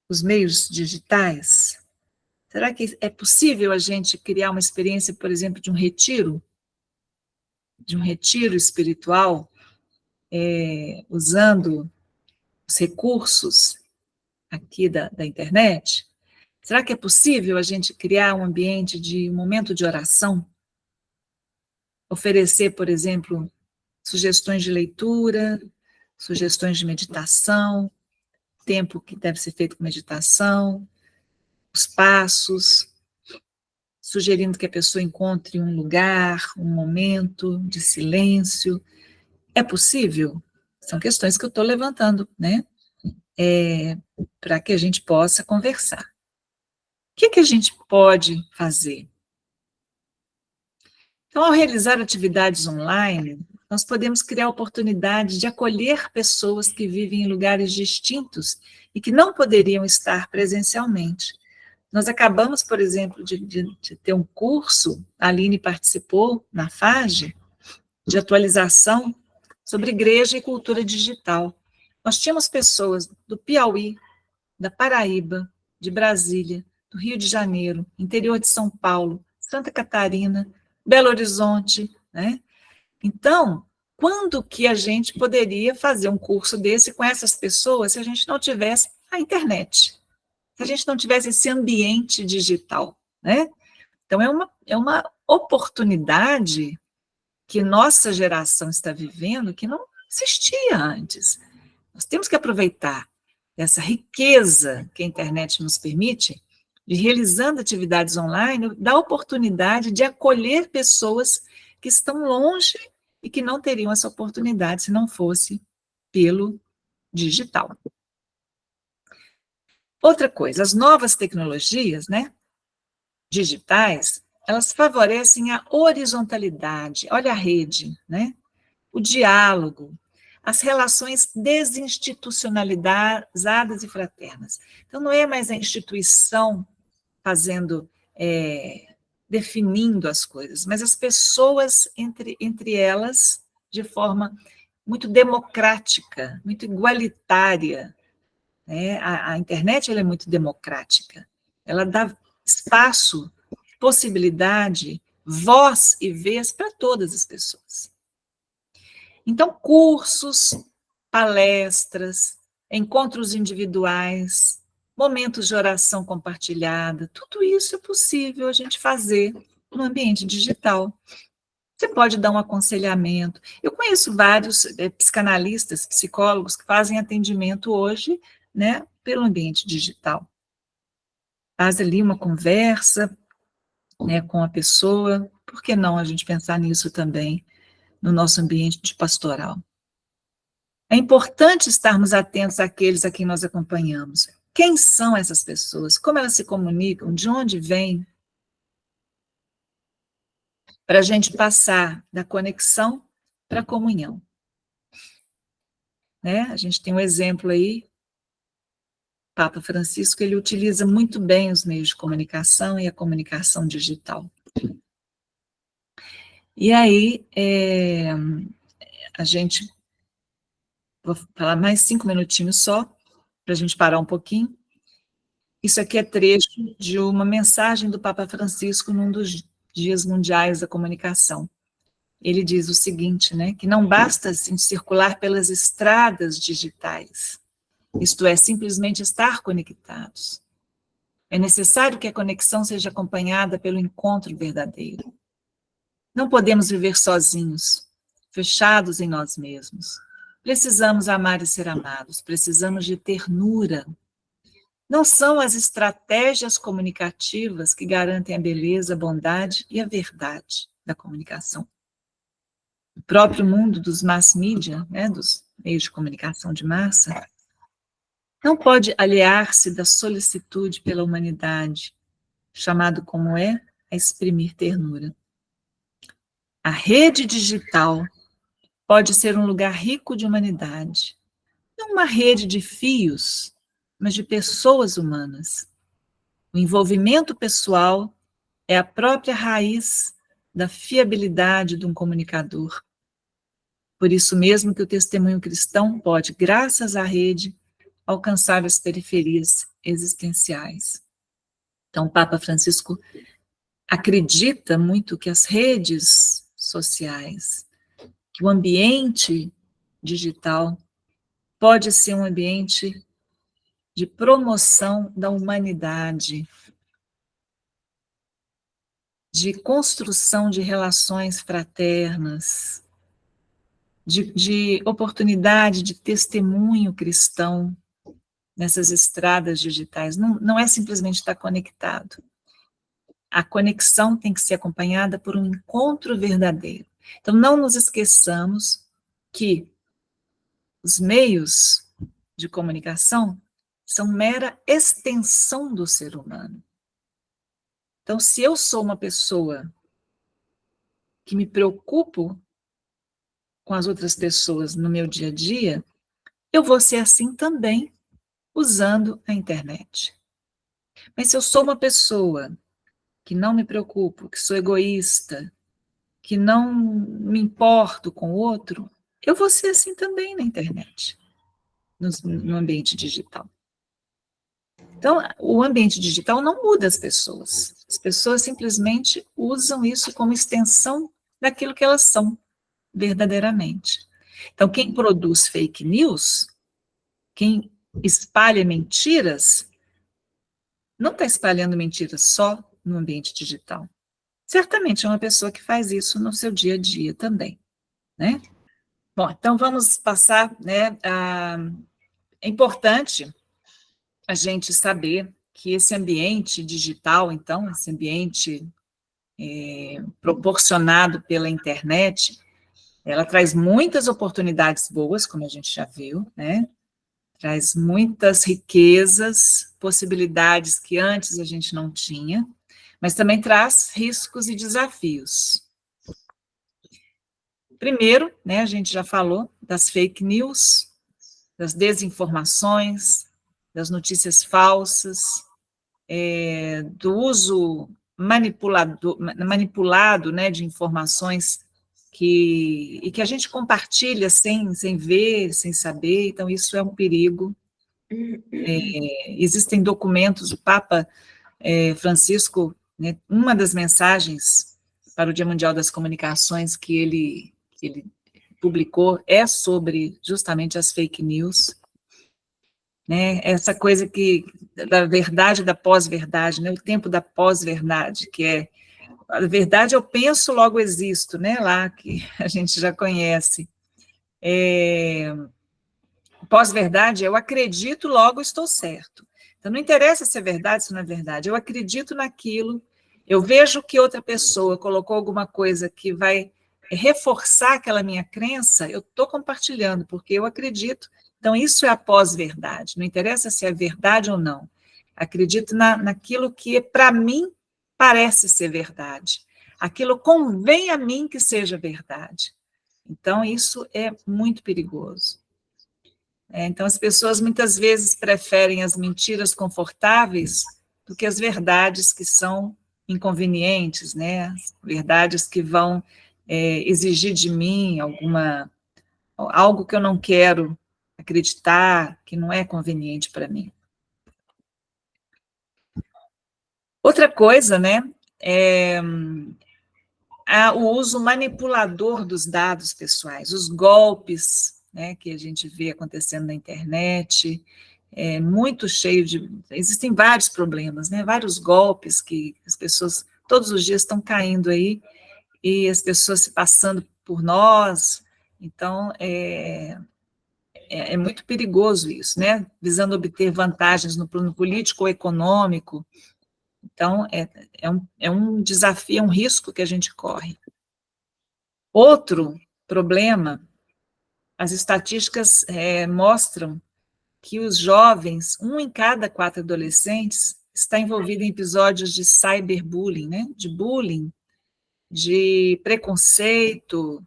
os meios digitais? Será que é possível a gente criar uma experiência, por exemplo, de um retiro espiritual, usando os recursos aqui da internet? Será que é possível a gente criar um ambiente de um momento de oração? Oferecer, por exemplo, sugestões de leitura, sugestões de meditação, tempo que deve ser feito com meditação, os passos, sugerindo que a pessoa encontre um lugar, um momento de silêncio. É possível? São questões que eu estou levantando, né? Para que a gente possa conversar. que a gente pode fazer? Então, ao realizar atividades online, nós podemos criar oportunidade de acolher pessoas que vivem em lugares distintos e que não poderiam estar presencialmente. Nós acabamos, por exemplo, de ter um curso, a Aline participou na FAGE, de atualização sobre igreja e cultura digital. Nós tínhamos pessoas do Piauí, da Paraíba, de Brasília, do Rio de Janeiro, interior de São Paulo, Santa Catarina, Belo Horizonte, né? Então, quando que a gente poderia fazer um curso desse com essas pessoas se a gente não tivesse a internet, se a gente não tivesse esse ambiente digital, né? Então, é uma oportunidade que nossa geração está vivendo que não existia antes. Nós temos que aproveitar essa riqueza que a internet nos permite, de realizando atividades online, dá oportunidade de acolher pessoas que estão longe e que não teriam essa oportunidade se não fosse pelo digital. Outra coisa, as novas tecnologias, né, digitais, elas favorecem a horizontalidade, olha a rede, né, o diálogo, as relações desinstitucionalizadas e fraternas. Então, não é mais a instituição fazendo, definindo as coisas, mas as pessoas entre elas, de forma muito democrática, muito igualitária. Né? A internet ela é muito democrática, ela dá espaço, possibilidade, voz e vez para todas as pessoas. Então, cursos, palestras, encontros individuais, momentos de oração compartilhada, tudo isso é possível a gente fazer no ambiente digital. Você pode dar um aconselhamento. Eu conheço vários psicanalistas, psicólogos que fazem atendimento hoje, né, pelo ambiente digital. Faz ali uma conversa, né, com a pessoa. Por que não a gente pensar nisso também no nosso ambiente de pastoral? É importante estarmos atentos àqueles a quem nós acompanhamos. Quem são essas pessoas? Como elas se comunicam? De onde vêm? Para a gente passar da conexão para a comunhão. Né? A gente tem um exemplo aí, Papa Francisco, ele utiliza muito bem os meios de comunicação e a comunicação digital. E aí, a gente, vou falar mais 5 minutinhos só, para a gente parar um pouquinho. Isso aqui é trecho de uma mensagem do Papa Francisco num dos Dias Mundiais da Comunicação. Ele diz o seguinte, né, que não basta assim, circular pelas estradas digitais, isto é, simplesmente estar conectados. É necessário que a conexão seja acompanhada pelo encontro verdadeiro. Não podemos viver sozinhos, fechados em nós mesmos. Precisamos amar e ser amados, precisamos de ternura. Não são as estratégias comunicativas que garantem a beleza, a bondade e a verdade da comunicação. O próprio mundo dos mass media, né, dos meios de comunicação de massa, não pode aliar-se da solicitude pela humanidade, chamado como é a exprimir ternura. A rede digital pode ser um lugar rico de humanidade, não uma rede de fios, mas de pessoas humanas. O envolvimento pessoal é a própria raiz da fiabilidade de um comunicador. Por isso mesmo que o testemunho cristão pode, graças à rede, alcançar as periferias existenciais. Então, o Papa Francisco acredita muito que as redes sociais, que o ambiente digital pode ser um ambiente de promoção da humanidade, de construção de relações fraternas, de oportunidade de testemunho cristão nessas estradas digitais. Não é simplesmente estar conectado. A conexão tem que ser acompanhada por um encontro verdadeiro. Então, não nos esqueçamos que os meios de comunicação são mera extensão do ser humano. Então, se eu sou uma pessoa que me preocupo com as outras pessoas no meu dia a dia, eu vou ser assim também usando a internet. Mas se eu sou uma pessoa que não me preocupo, que sou egoísta, que não me importo com o outro, eu vou ser assim também na internet, no ambiente digital. Então, o ambiente digital não muda as pessoas simplesmente usam isso como extensão daquilo que elas são verdadeiramente. Então, quem produz fake news, quem espalha mentiras, não está espalhando mentiras só no ambiente digital. Certamente é uma pessoa que faz isso no seu dia a dia também, né? Bom, então vamos passar, né? É importante a gente saber que esse ambiente digital, então, esse ambiente proporcionado pela internet, ela traz muitas oportunidades boas, como a gente já viu, né? Traz muitas riquezas, possibilidades que antes a gente não tinha, mas também traz riscos e desafios. Primeiro, né, a gente já falou das fake news, das desinformações, das notícias falsas, do uso manipulado, né, de informações que a gente compartilha sem ver, sem saber, então isso é um perigo. Existem documentos, o Papa Francisco, né, uma das mensagens para o Dia Mundial das Comunicações que ele publicou é sobre justamente as fake news, né, essa coisa da verdade e da pós-verdade, né, o tempo da pós-verdade, que é a verdade eu penso, logo existo, né, lá que a gente já conhece. Pós-verdade, eu acredito, logo estou certo. Então, não interessa se é verdade, se não é verdade, eu acredito naquilo, eu vejo que outra pessoa colocou alguma coisa que vai reforçar aquela minha crença, eu estou compartilhando, porque eu acredito. Então, isso é a pós-verdade, não interessa se é verdade ou não. Acredito naquilo que, para mim, parece ser verdade. Aquilo convém a mim que seja verdade. Então, isso é muito perigoso. Então, as pessoas muitas vezes preferem as mentiras confortáveis do que as verdades que são inconvenientes, né? As verdades que vão exigir de mim algo que eu não quero acreditar, que não é conveniente para mim. Outra coisa, né, é o uso manipulador dos dados pessoais, os golpes, né, que a gente vê acontecendo na internet, muito cheio existem vários problemas, né, vários golpes que as pessoas todos os dias estão caindo aí, e as pessoas se passando por nós, então é muito perigoso isso, né, visando obter vantagens no plano político ou econômico. Então, é um desafio, é um risco que a gente corre. Outro problema, as estatísticas mostram que os jovens, 1 em cada 4 adolescentes, está envolvido em episódios de cyberbullying, né? De bullying, de preconceito,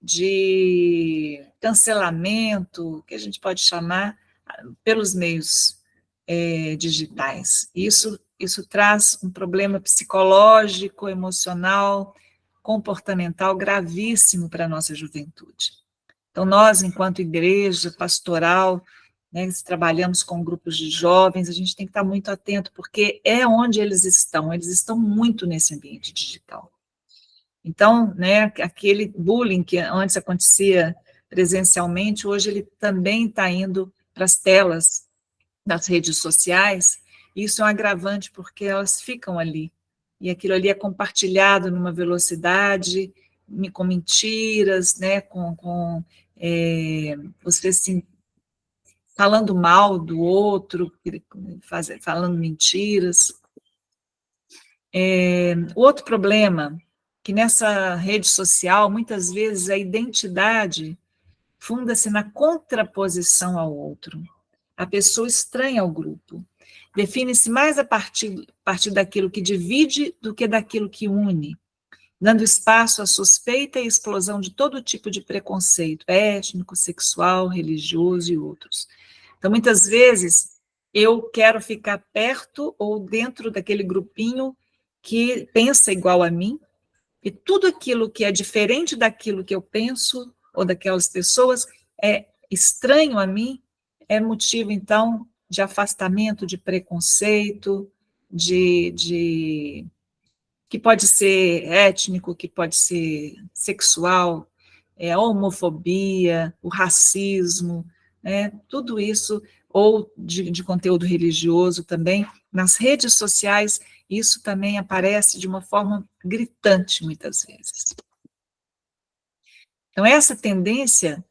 de cancelamento, que a gente pode chamar pelos meios digitais. Isso traz um problema psicológico, emocional, comportamental gravíssimo para a nossa juventude. Então, nós, enquanto igreja pastoral, né, trabalhamos com grupos de jovens, a gente tem que estar muito atento, porque é onde eles estão muito nesse ambiente digital. Então, né, aquele bullying que antes acontecia presencialmente, hoje ele também está indo para as telas das redes sociais, e isso é um agravante porque elas ficam ali, e aquilo ali é compartilhado numa velocidade, com mentiras, né, você assim, falando mal do outro, falando mentiras. Outro problema, que nessa rede social, muitas vezes a identidade funda-se na contraposição ao outro. A pessoa estranha ao grupo. Define-se mais a partir daquilo que divide do que daquilo que une, dando espaço à suspeita e explosão de todo tipo de preconceito étnico, sexual, religioso e outros. Então, muitas vezes, eu quero ficar perto ou dentro daquele grupinho que pensa igual a mim, e tudo aquilo que é diferente daquilo que eu penso, ou daquelas pessoas, é estranho a mim, é motivo, então, de afastamento, de preconceito, que pode ser étnico, que pode ser sexual, a homofobia, o racismo, tudo isso, ou de conteúdo religioso também. Nas redes sociais, isso também aparece de uma forma gritante, muitas vezes. Então, essa tendência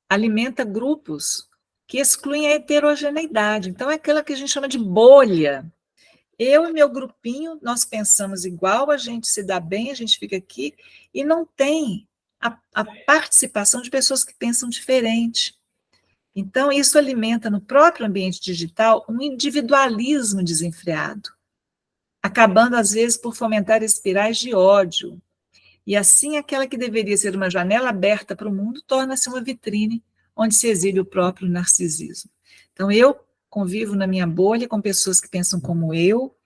alimenta grupos que excluem a heterogeneidade. Então, é aquela que a gente chama de bolha. Eu e meu grupinho, nós pensamos igual, a gente se dá bem, a gente fica aqui, e não tem a participação de pessoas que pensam diferente. Então, isso alimenta no próprio ambiente digital um individualismo desenfreado, acabando, às vezes, por fomentar espirais de ódio. E assim, aquela que deveria ser uma janela aberta para o mundo torna-se uma vitrine onde se exibe o próprio narcisismo. Então, eu convivo na minha bolha com pessoas que pensam como eu,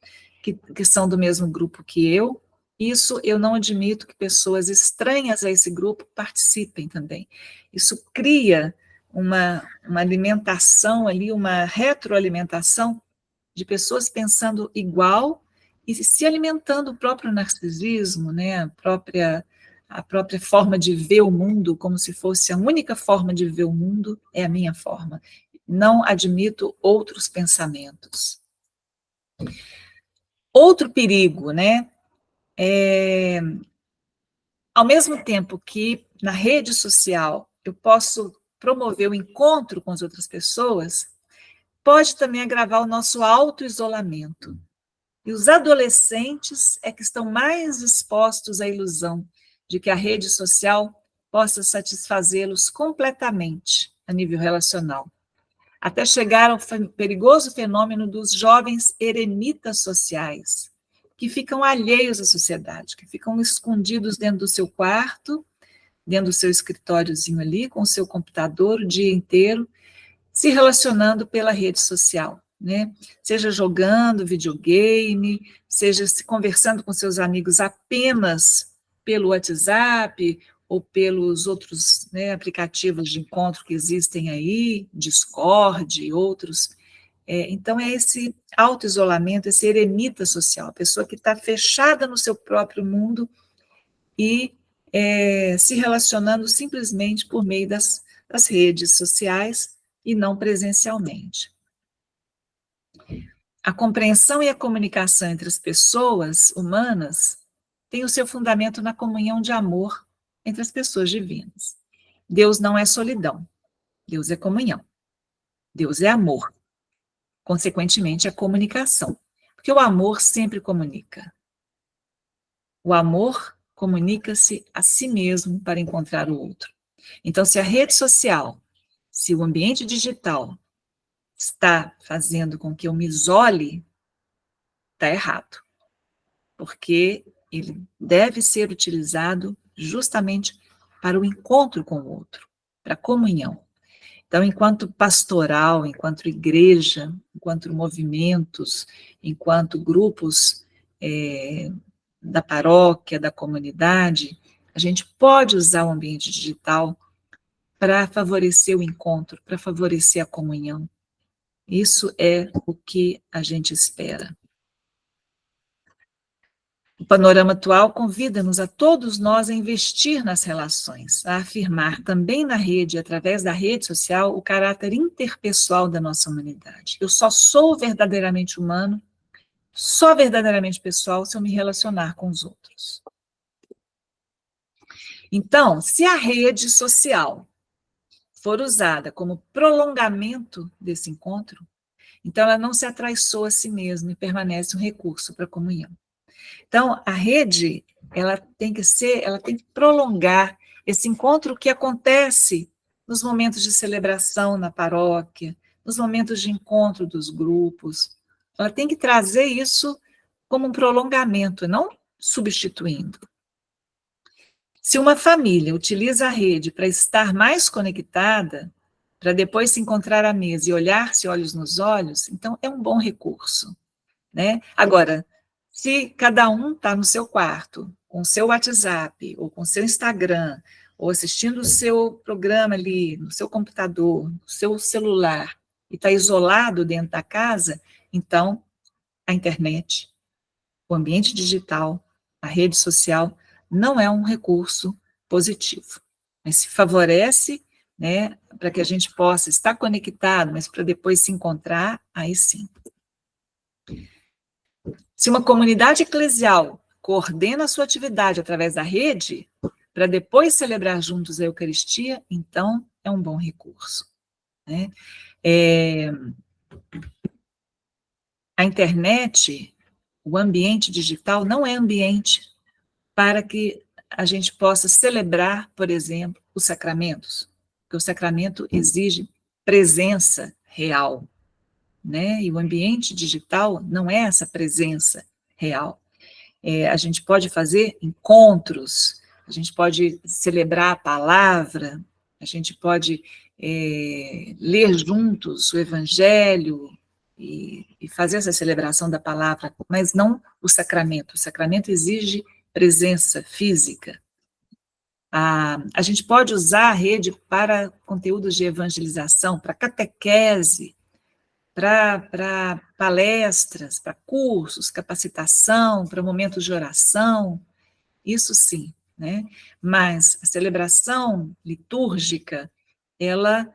que são do mesmo grupo que eu. Isso eu não admito que pessoas estranhas a esse grupo participem também. Isso cria uma alimentação ali, uma retroalimentação de pessoas pensando igual e se alimentando do próprio narcisismo, né? A própria forma de ver o mundo, como se fosse a única forma de ver o mundo, é a minha forma. Não admito outros pensamentos. Outro perigo, né? Ao mesmo tempo que na rede social eu posso promover o encontro com as outras pessoas, pode também agravar o nosso auto-isolamento. E os adolescentes é que estão mais expostos à ilusão de que a rede social possa satisfazê-los completamente a nível relacional, até chegar ao perigoso fenômeno dos jovens eremitas sociais, que ficam alheios à sociedade, que ficam escondidos dentro do seu quarto, dentro do seu escritóriozinho ali, com o seu computador o dia inteiro, se relacionando pela rede social, né? Seja jogando videogame, seja se conversando com seus amigos apenas pelo WhatsApp ou pelos outros, né, aplicativos de encontro que existem aí, Discord e outros. Então, é esse auto-isolamento, esse eremita social, a pessoa que está fechada no seu próprio mundo e se relacionando simplesmente por meio das redes sociais e não presencialmente. A compreensão e a comunicação entre as pessoas humanas tem o seu fundamento na comunhão de amor entre as pessoas divinas. Deus não é solidão, Deus é comunhão, Deus é amor. Consequentemente, a comunicação, porque o amor sempre comunica. O amor comunica-se a si mesmo para encontrar o outro. Então, se a rede social, se o ambiente digital está fazendo com que eu me isole, está errado. Porque ele deve ser utilizado justamente para o encontro com o outro, para a comunhão. Então, enquanto pastoral, enquanto igreja, enquanto movimentos, enquanto grupos da paróquia, da comunidade, a gente pode usar o ambiente digital para favorecer o encontro, para favorecer a comunhão. Isso é o que a gente espera. O panorama atual convida-nos a todos nós a investir nas relações, a afirmar também na rede, através da rede social, o caráter interpessoal da nossa humanidade. Eu só sou verdadeiramente humano, só verdadeiramente pessoal, se eu me relacionar com os outros. Então, se a rede social for usada como prolongamento desse encontro, então ela não se atraiçoa a si mesma e permanece um recurso para a comunhão. Então, a rede, ela tem que prolongar esse encontro que acontece nos momentos de celebração na paróquia, nos momentos de encontro dos grupos, Ela tem que trazer isso como um prolongamento, não substituindo. Se uma família utiliza a rede para estar mais conectada, para depois se encontrar à mesa e olhar-se olhos nos olhos, então é um bom recurso, né? Agora, se cada um está no seu quarto, com o seu WhatsApp, ou com o seu Instagram, ou assistindo o seu programa ali, no seu computador, no seu celular, e está isolado dentro da casa, então a internet, o ambiente digital, a rede social, não é um recurso positivo. Mas se favorece, né, para que a gente possa estar conectado, mas para depois se encontrar, aí sim. Se uma comunidade eclesial coordena a sua atividade através da rede, para depois celebrar juntos a Eucaristia, então é um bom recurso, né? A internet, o ambiente digital, não é ambiente para que a gente possa celebrar, por exemplo, os sacramentos, porque o sacramento exige presença real, né? E o ambiente digital não é essa presença real. A gente pode fazer encontros, a gente pode celebrar a palavra, a gente pode ler juntos o Evangelho e fazer essa celebração da palavra, mas não o sacramento. O sacramento exige presença física. A gente pode usar a rede para conteúdos de evangelização, para catequese, para palestras, para cursos, capacitação, para momentos de oração, isso sim, né? Mas a celebração litúrgica, ela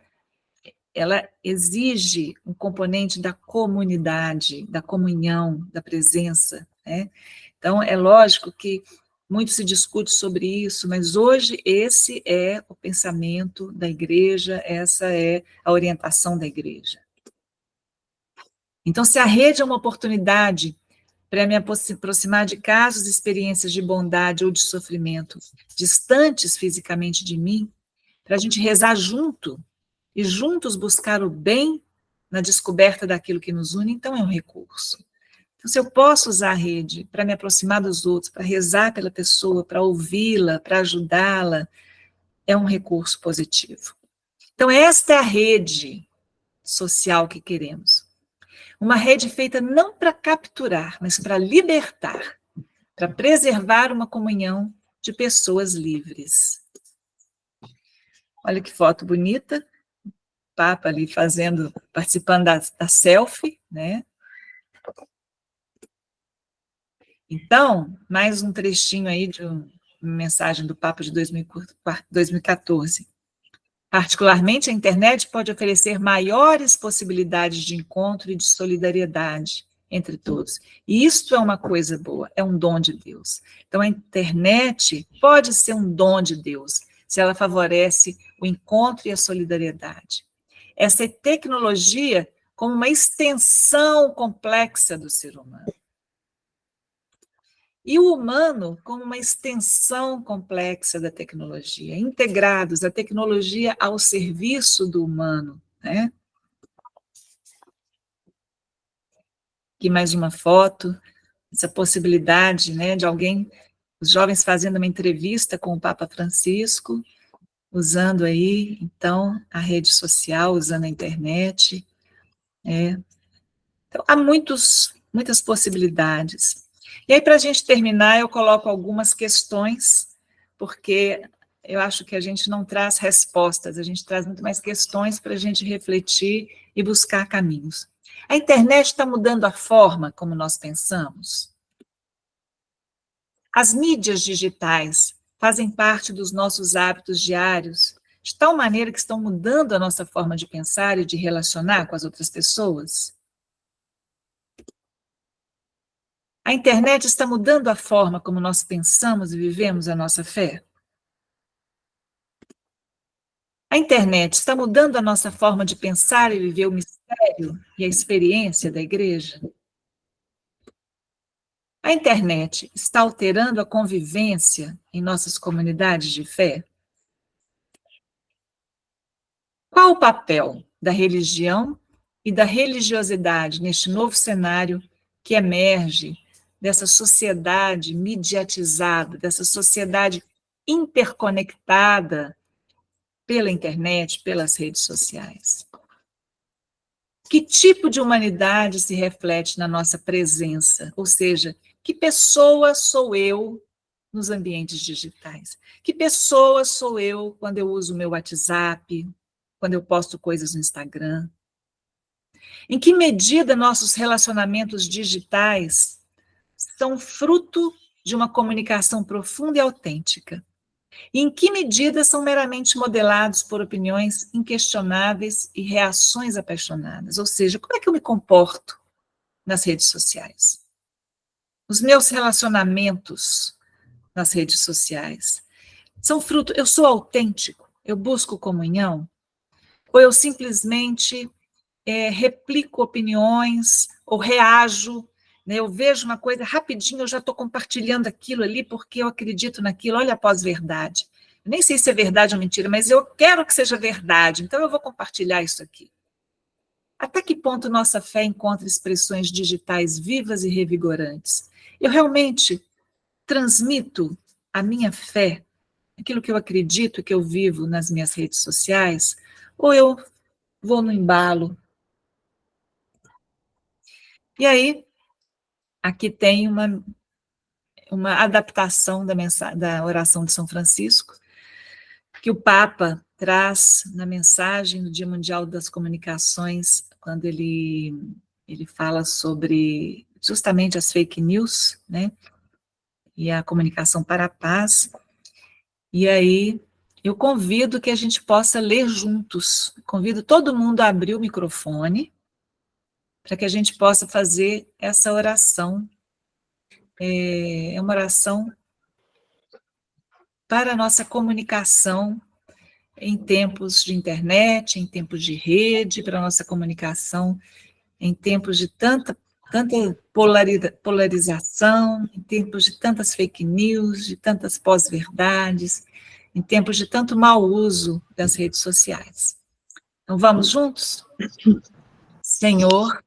exige um componente da comunidade, da comunhão, da presença, né? Então, é lógico que muito se discute sobre isso, mas hoje esse é o pensamento da igreja, essa é a orientação da igreja. Então, se a rede é uma oportunidade para me aproximar de casos e experiências de bondade ou de sofrimento distantes fisicamente de mim, para a gente rezar junto e juntos buscar o bem na descoberta daquilo que nos une, então é um recurso. Então, se eu posso usar a rede para me aproximar dos outros, para rezar pela pessoa, para ouvi-la, para ajudá-la, é um recurso positivo. Então, esta é a rede social que queremos. Uma rede feita não para capturar, mas para libertar, para preservar uma comunhão de pessoas livres. Olha que foto bonita, o Papa ali participando da selfie, né? Então, mais um trechinho aí de uma mensagem do Papa de 2014. Particularmente, a internet pode oferecer maiores possibilidades de encontro e de solidariedade entre todos. E isto é uma coisa boa, é um dom de Deus. Então, a internet pode ser um dom de Deus, se ela favorece o encontro e a solidariedade. Essa é tecnologia como uma extensão complexa do ser humano. E o humano como uma extensão complexa da tecnologia, integrados, a tecnologia ao serviço do humano, né? Aqui mais uma foto, essa possibilidade, né, de alguém, os jovens fazendo uma entrevista com o Papa Francisco, usando aí, então, a rede social, usando a internet. Então, há muitas possibilidades. E aí, para a gente terminar, eu coloco algumas questões, porque eu acho que a gente não traz respostas, a gente traz muito mais questões para a gente refletir e buscar caminhos. A internet está mudando a forma como nós pensamos? As mídias digitais fazem parte dos nossos hábitos diários, de tal maneira que estão mudando a nossa forma de pensar e de relacionar com as outras pessoas? A internet está mudando a forma como nós pensamos e vivemos a nossa fé? A internet está mudando a nossa forma de pensar e viver o mistério e a experiência da igreja? A internet está alterando a convivência em nossas comunidades de fé? Qual o papel da religião e da religiosidade neste novo cenário que emerge dessa sociedade mediatizada, dessa sociedade interconectada pela internet, pelas redes sociais. Que tipo de humanidade se reflete na nossa presença? Ou seja, que pessoa sou eu nos ambientes digitais? Que pessoa sou eu quando eu uso o meu WhatsApp, quando eu posto coisas no Instagram? Em que medida nossos relacionamentos digitais são fruto de uma comunicação profunda e autêntica? E em que medida são meramente modelados por opiniões inquestionáveis e reações apaixonadas? Ou seja, como é que eu me comporto nas redes sociais? Os meus relacionamentos nas redes sociais são fruto, eu sou autêntico, eu busco comunhão, ou eu simplesmente replico opiniões, ou reajo, né? Eu vejo uma coisa, rapidinho eu já estou compartilhando aquilo ali, porque eu acredito naquilo, olha a pós-verdade. Eu nem sei se é verdade ou mentira, mas eu quero que seja verdade, então eu vou compartilhar isso aqui. Até que ponto nossa fé encontra expressões digitais vivas e revigorantes? Eu realmente transmito a minha fé, aquilo que eu acredito, que eu vivo nas minhas redes sociais, ou eu vou no embalo? E aí, aqui tem uma adaptação da oração de São Francisco, que o Papa traz na mensagem do Dia Mundial das Comunicações, quando ele fala sobre justamente as fake news, né, e a comunicação para a paz. E aí eu convido que a gente possa ler juntos, convido todo mundo a abrir o microfone, para que a gente possa fazer essa oração. É uma oração para a nossa comunicação em tempos de internet, em tempos de rede, para a nossa comunicação em tempos de tanta polarização, em tempos de tantas fake news, de tantas pós-verdades, em tempos de tanto mau uso das redes sociais. Então, vamos juntos? Senhor,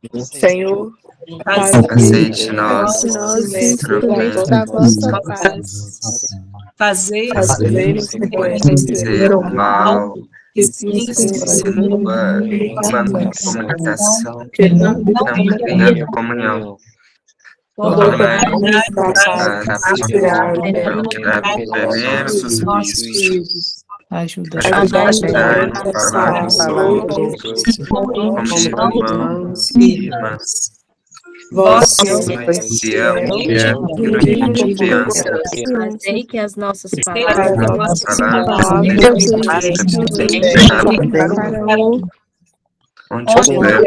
Aceite nós, instrumentos da vossa paz. fazei-nos reconhecer o mal que que insinua uma comunicação que não tenha comunhão. Tornai-nos para partilhar primeiro dos nossos filhos. Ajudai-nos a falar como irmãos e irmãs. Vós influenciamos a confiança. Fazei que as nossas Palavras onde houver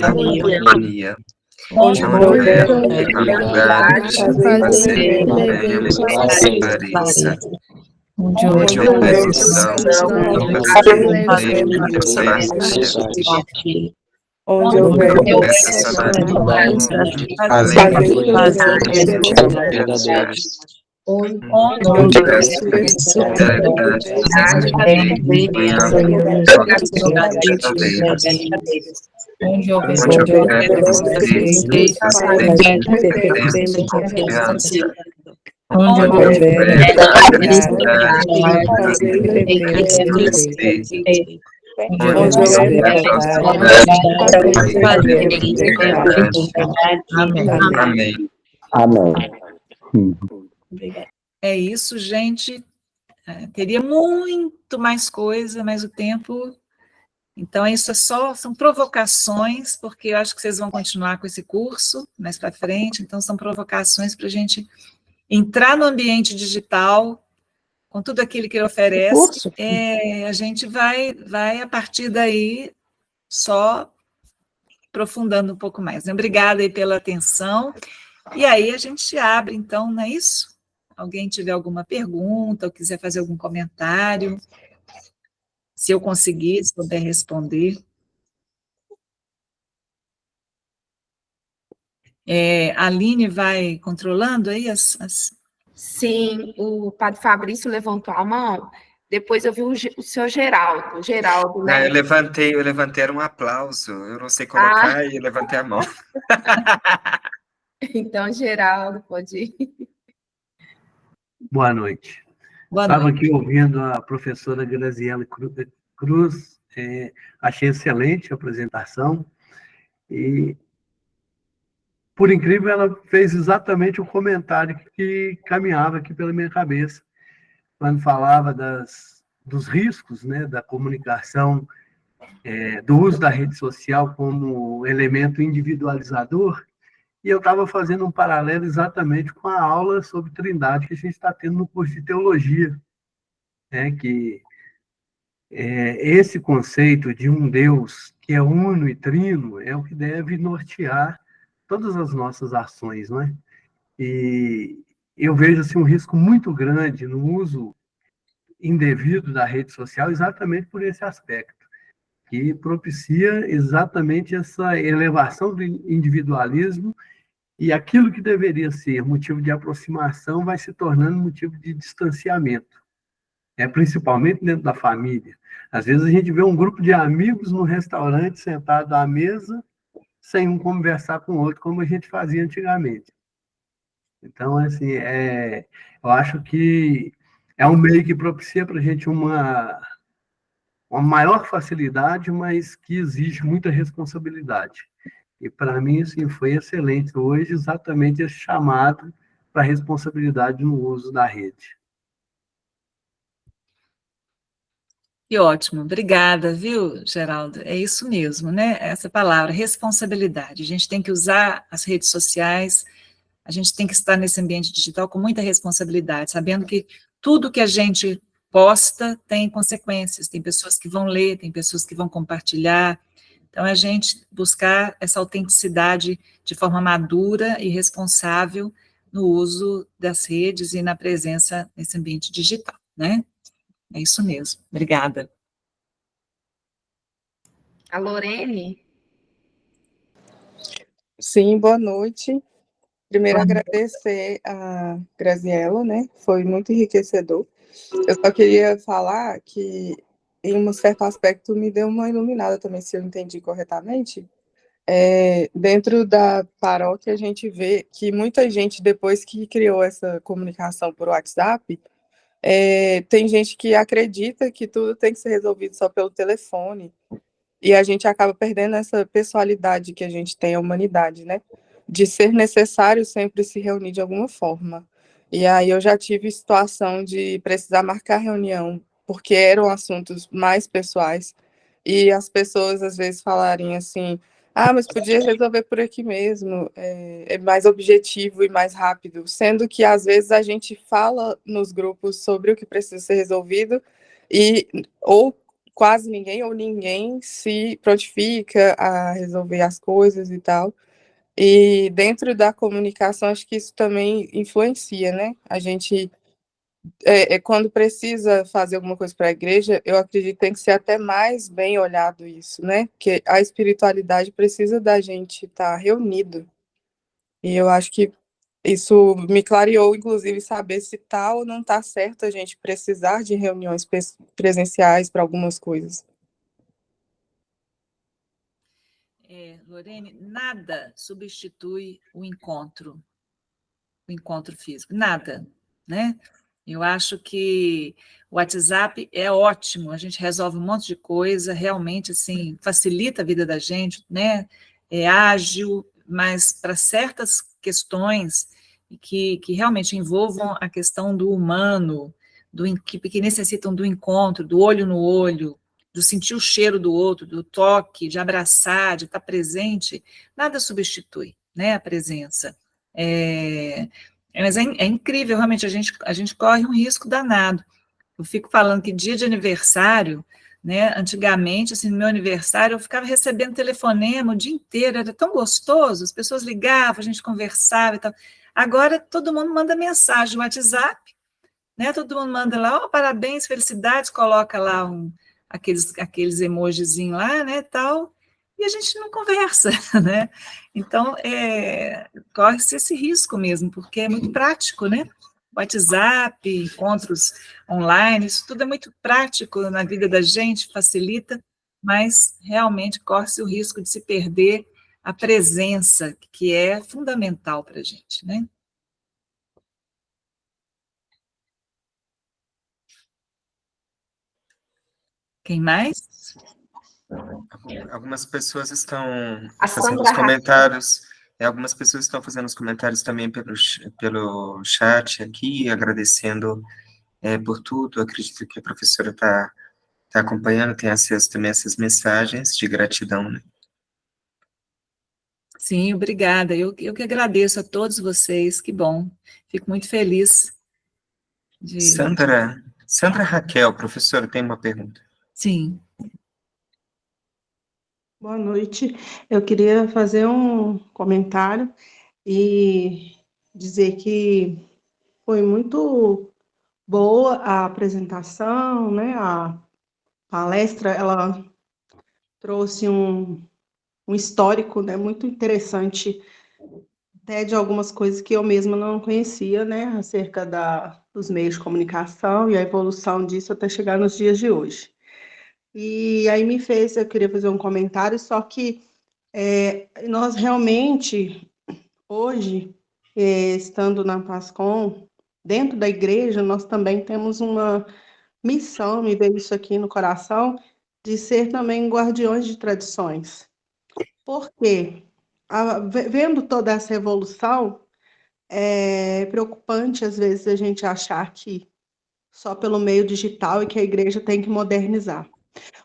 harmonia. Onde houver amizade, fazemos pareça. Onde houver visão, fazemos partilha. Onde houver personalidade, fazemos onde houver solidariedade, onde houver confiança, onde houver Amém. É isso, gente. Teria muito mais coisa, mas o tempo... Então, isso são provocações, porque eu acho que vocês vão continuar com esse curso mais para frente, então são provocações para a gente entrar no ambiente digital, com tudo aquilo que ele oferece, a gente vai a partir daí só aprofundando um pouco mais. Obrigada aí pela atenção, e aí a gente abre, então, não é isso? Alguém tiver alguma pergunta, ou quiser fazer algum comentário, se eu conseguir, se puder responder. A Aline vai controlando aí as Sim, o padre Fabrício levantou a mão, depois eu vi o senhor Geraldo, Não, né? eu levantei, era um aplauso, eu não sei Ah, colocar e eu levantei a mão. então Geraldo pode ir. Boa noite. Boa Estava noite. aqui ouvindo a professora Graziela Cruz, achei excelente a apresentação e, por incrível, ela fez exatamente o comentário que caminhava aqui pela minha cabeça, quando falava dos riscos, né, da comunicação, do uso da rede social como elemento individualizador, e eu estava fazendo um paralelo exatamente com a aula sobre Trindade que a gente está tendo no curso de teologia, né, que esse conceito de um Deus que é uno e trino é o que deve nortear todas as nossas ações, não é? E eu vejo assim, um risco muito grande no uso indevido da rede social exatamente por esse aspecto, que propicia exatamente essa elevação do individualismo e aquilo que deveria ser motivo de aproximação vai se tornando motivo de distanciamento, principalmente dentro da família. Às vezes a gente vê um grupo de amigos no restaurante sentado à mesa, sem um conversar com o outro, como a gente fazia antigamente. Então, assim, eu acho que é um meio que propicia para a gente uma maior facilidade, mas que exige muita responsabilidade. E, para mim, assim, foi excelente hoje exatamente esse chamado para a responsabilidade no uso da rede. Que ótimo, obrigada, viu, Geraldo? É isso mesmo, né? Essa palavra, responsabilidade. A gente tem que usar as redes sociais, a gente tem que estar nesse ambiente digital com muita responsabilidade, sabendo que tudo que a gente posta tem consequências, tem pessoas que vão ler, tem pessoas que vão compartilhar. Então, é a gente buscar essa autenticidade de forma madura e responsável no uso das redes e na presença nesse ambiente digital, né? É isso mesmo. Obrigada. A Lorene. Sim, boa noite. Primeiro, Boa noite. agradecer a Graziella, né? Foi muito enriquecedor. Eu só queria falar que, em um certo aspecto, me deu uma iluminada também, se eu entendi corretamente. Dentro da paróquia, a gente vê que muita gente, depois que criou essa comunicação por WhatsApp, tem gente que acredita que tudo tem que ser resolvido só pelo telefone. E a gente acaba perdendo essa pessoalidade que a gente tem, a humanidade, né? De ser necessário sempre se reunir de alguma forma. E aí eu já tive situação de precisar marcar reunião, porque eram assuntos mais pessoais, e as pessoas às vezes falarem assim, mas podia resolver por aqui mesmo, é mais objetivo e mais rápido, sendo que às vezes a gente fala nos grupos sobre o que precisa ser resolvido, e ou quase ninguém ou ninguém se prontifica a resolver as coisas e tal. E dentro da comunicação, acho que isso também influencia, né? A gente, quando precisa fazer alguma coisa para a igreja, eu acredito que tem que ser até mais bem olhado isso, né? Porque a espiritualidade precisa da gente estar reunido. E eu acho que isso me clareou, inclusive, saber se tá ou não tá certo a gente precisar de reuniões presenciais para algumas coisas. Lorene, nada substitui o encontro físico, nada, né? Eu acho que o WhatsApp é ótimo, a gente resolve um monte de coisa, realmente, assim, facilita a vida da gente, né? É ágil, mas para certas questões que realmente envolvam a questão do humano, que necessitam do encontro, do olho no olho, do sentir o cheiro do outro, do toque, de abraçar, de estar presente, nada substitui, né, a presença. Mas é incrível, realmente, a gente corre um risco danado. Eu fico falando que dia de aniversário, né, antigamente, assim, no meu aniversário, eu ficava recebendo telefonema o dia inteiro, era tão gostoso, as pessoas ligavam, a gente conversava e tal. Agora, todo mundo manda mensagem no WhatsApp, né, todo mundo manda lá, parabéns, felicidades, coloca lá aqueles emojizinhos lá, né, tal, e a gente não conversa, né? Então, corre-se esse risco mesmo, porque é muito prático, né? WhatsApp, encontros online, isso tudo é muito prático na vida da gente, facilita, mas realmente corre-se o risco de se perder a presença, que é fundamental para a gente, né? Quem mais? Algumas pessoas estão A fazendo Sandra os Raquel. comentários, algumas pessoas estão fazendo os comentários também pelo chat aqui, agradecendo por tudo. Acredito que a professora está acompanhando, tem acesso também a essas mensagens de gratidão, né? Sim, obrigada. Eu que agradeço a todos vocês, que bom. Fico muito feliz de... Sandra Raquel, professora, tem uma pergunta. Sim. Boa noite. Eu queria fazer um comentário e dizer que foi muito boa a apresentação, né? A palestra, ela trouxe um histórico, né, muito interessante, até de algumas coisas que eu mesma não conhecia, né, acerca dos meios de comunicação e a evolução disso até chegar nos dias de hoje. E aí eu queria fazer um comentário, só que nós realmente, hoje, estando na PASCOM, dentro da igreja, nós também temos uma missão, me veio isso aqui no coração, de ser também guardiões de tradições. Por quê? Vendo toda essa evolução, é preocupante, às vezes, a gente achar que só pelo meio digital e que a igreja tem que modernizar.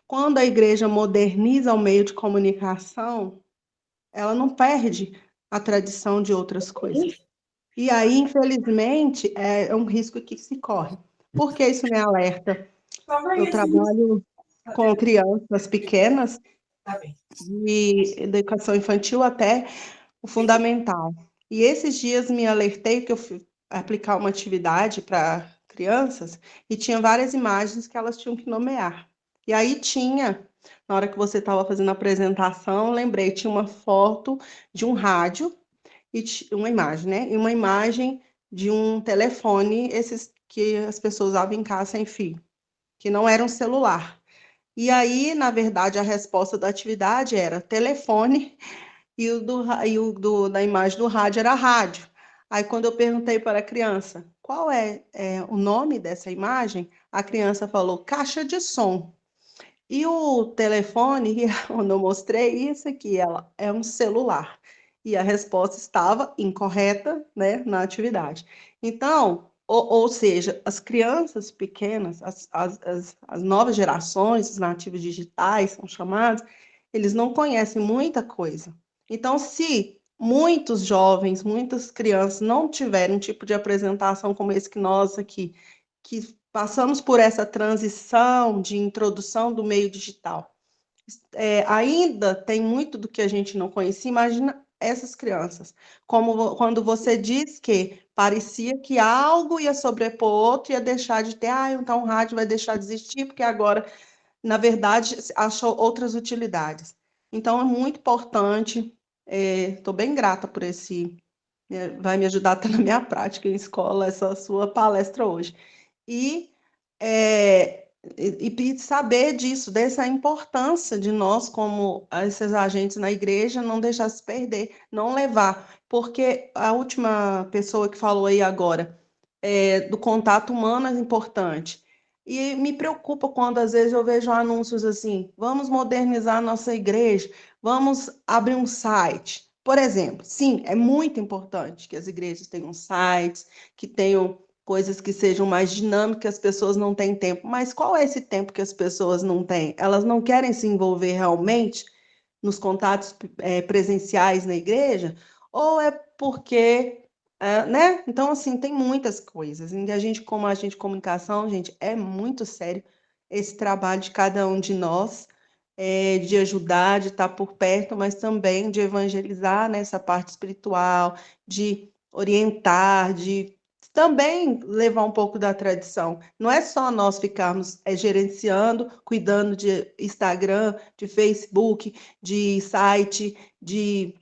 Quando a igreja moderniza o meio de comunicação, ela não perde a tradição de outras coisas. E aí, infelizmente, é um risco que se corre. Por que isso me alerta? Eu trabalho com crianças pequenas, de educação infantil até o fundamental. E esses dias me alertei que eu fui aplicar uma atividade para crianças e tinha várias imagens que elas tinham que nomear. E aí tinha, na hora que você estava fazendo a apresentação, lembrei, tinha uma foto de um rádio e uma imagem, né? E uma imagem de um telefone, esses que as pessoas usavam em casa sem fio, que não era um celular. E aí, na verdade, a resposta da atividade era telefone e da imagem do rádio era rádio. Aí, quando eu perguntei para a criança qual é o nome dessa imagem, a criança falou caixa de som. E o telefone, quando eu mostrei isso aqui, ela é um celular. E a resposta estava incorreta, né, na atividade. Então, ou seja, as crianças pequenas, as novas gerações, os nativos digitais são chamados, eles não conhecem muita coisa. Então, se muitos jovens, muitas crianças não tiverem um tipo de apresentação como esse que nós aqui, que passamos por essa transição de introdução do meio digital, ainda tem muito do que a gente não conhecia. Imagina essas crianças, como quando você diz que parecia que algo ia sobrepor outro, ia deixar de ter, então o rádio vai deixar de existir, porque agora, na verdade, achou outras utilidades. Então, é muito importante, estou bem grata por vai me ajudar até na minha prática em escola, essa sua palestra hoje. E saber disso, dessa importância de nós, como esses agentes na igreja, não deixar se perder, não levar, porque a última pessoa que falou aí agora, do contato humano é importante. E me preocupa quando, às vezes, eu vejo anúncios assim, vamos modernizar a nossa igreja, vamos abrir um site. Por exemplo, sim, é muito importante que as igrejas tenham sites, que tenham coisas que sejam mais dinâmicas, as pessoas não têm tempo. Mas qual é esse tempo que as pessoas não têm? Elas não querem se envolver realmente nos contatos presenciais na igreja? Ou é porque, né? Então, assim, tem muitas coisas. E a gente, como agente de comunicação, gente, é muito sério esse trabalho de cada um de nós, de ajudar, de estar por perto, mas também de evangelizar nessa parte espiritual, de orientar, de também levar um pouco da tradição. Não é só nós ficarmos gerenciando, cuidando de Instagram, de Facebook, de site, de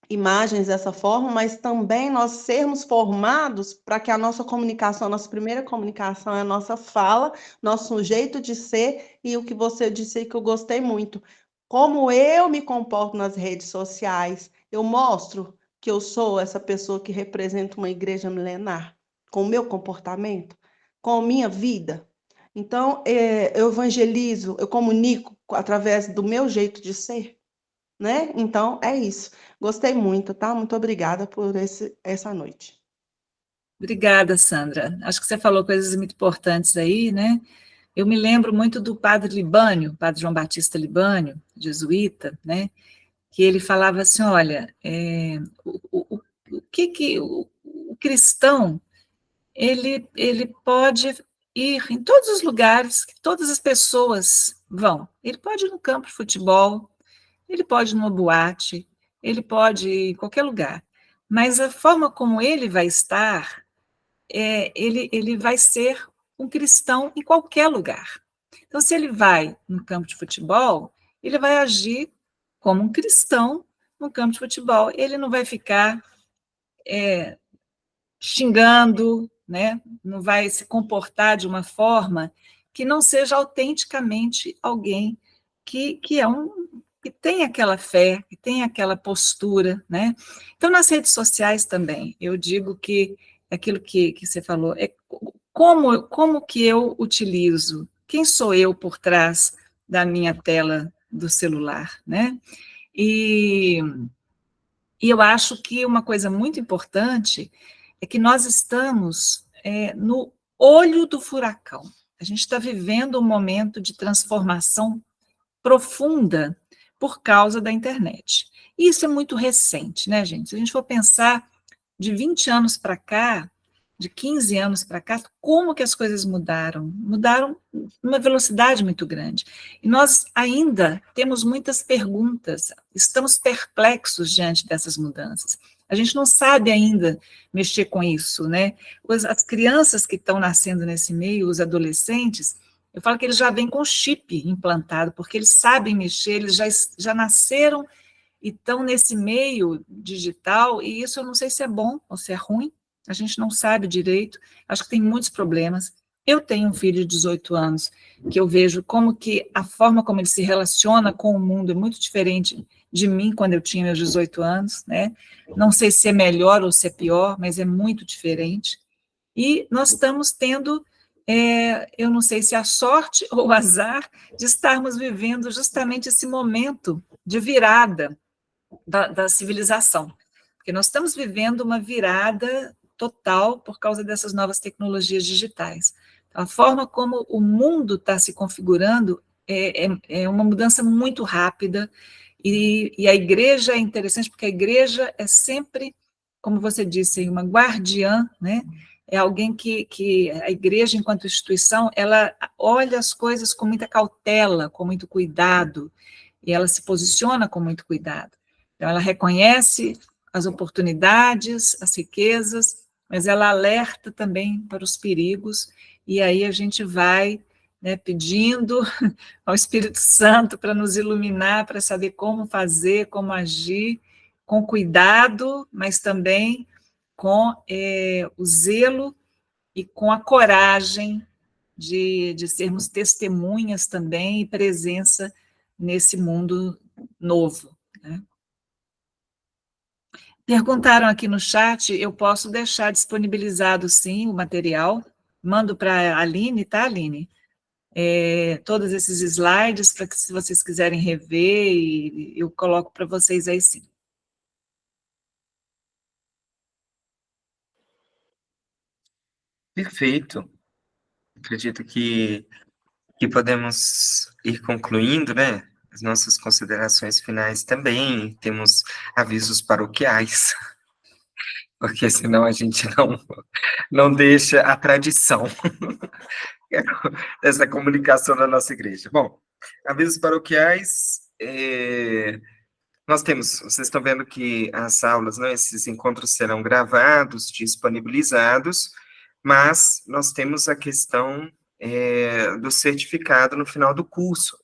imagens dessa forma, mas também nós sermos formados para que a nossa comunicação, a nossa primeira comunicação é a nossa fala, nosso jeito de ser, e o que você disse aí que eu gostei muito. Como eu me comporto nas redes sociais, eu mostro que eu sou essa pessoa que representa uma igreja milenar, com o meu comportamento, com a minha vida. Então, eu evangelizo, eu comunico através do meu jeito de ser, né? Então, é isso. Gostei muito, tá? Muito obrigada por essa noite. Obrigada, Sandra. Acho que você falou coisas muito importantes aí, né? Eu me lembro muito do padre Libânio, padre João Batista Libânio, jesuíta, né? Que ele falava assim, olha, o cristão, ele pode ir em todos os lugares que todas as pessoas vão. Ele pode ir no campo de futebol, ele pode ir numa boate, ele pode ir em qualquer lugar. Mas a forma como ele vai estar, ele vai ser um cristão em qualquer lugar. Então, se ele vai no campo de futebol, ele vai agir como um cristão no campo de futebol. Ele não vai ficar xingando, né? Não vai se comportar de uma forma que não seja autenticamente alguém que tem aquela fé, que tem aquela postura, né? Então, nas redes sociais também, eu digo que aquilo que você falou, como que eu utilizo, quem sou eu por trás da minha tela do celular, né? E eu acho que uma coisa muito importante é que nós estamos no olho do furacão. A gente está vivendo um momento de transformação profunda por causa da internet. E isso é muito recente, né, gente? Se a gente for pensar de 20 anos para cá, de 15 anos para cá, como que as coisas mudaram? Mudaram numa velocidade muito grande. E nós ainda temos muitas perguntas, estamos perplexos diante dessas mudanças. A gente não sabe ainda mexer com isso, né? As crianças que estão nascendo nesse meio, os adolescentes, eu falo que eles já vêm com chip implantado, porque eles sabem mexer, eles já nasceram e estão nesse meio digital, e isso eu não sei se é bom ou se é ruim, a gente não sabe direito, acho que tem muitos problemas. Eu tenho um filho de 18 anos, que eu vejo como que a forma como ele se relaciona com o mundo é muito diferente de mim quando eu tinha meus 18 anos, né? Não sei se é melhor ou se é pior, mas é muito diferente. E nós estamos tendo, eu não sei se a sorte ou o azar de estarmos vivendo justamente esse momento de virada da civilização, porque nós estamos vivendo uma virada total por causa dessas novas tecnologias digitais. A forma como o mundo está se configurando é uma mudança muito rápida, e a igreja é interessante, porque a igreja é sempre, como você disse, uma guardiã, né? É alguém que a igreja, enquanto instituição, ela olha as coisas com muita cautela, com muito cuidado, e ela se posiciona com muito cuidado. Então, ela reconhece as oportunidades, as riquezas, mas ela alerta também para os perigos, e aí a gente vai, né, pedindo ao Espírito Santo para nos iluminar, para saber como fazer, como agir, com cuidado, mas também com o zelo e com a coragem de sermos testemunhas também e presença nesse mundo novo, né? Perguntaram aqui no chat, eu posso deixar disponibilizado, sim, o material, mando para a Aline, tá, Aline? Todos esses slides, para que, se vocês quiserem rever, eu coloco para vocês aí, sim. Perfeito. Acredito que podemos ir concluindo, né? As nossas considerações finais também. Temos avisos paroquiais, porque senão a gente não deixa a tradição dessa comunicação da nossa igreja. Bom, avisos paroquiais, nós temos, vocês estão vendo que as aulas, né, esses encontros serão gravados, disponibilizados, mas nós temos a questão do certificado no final do curso.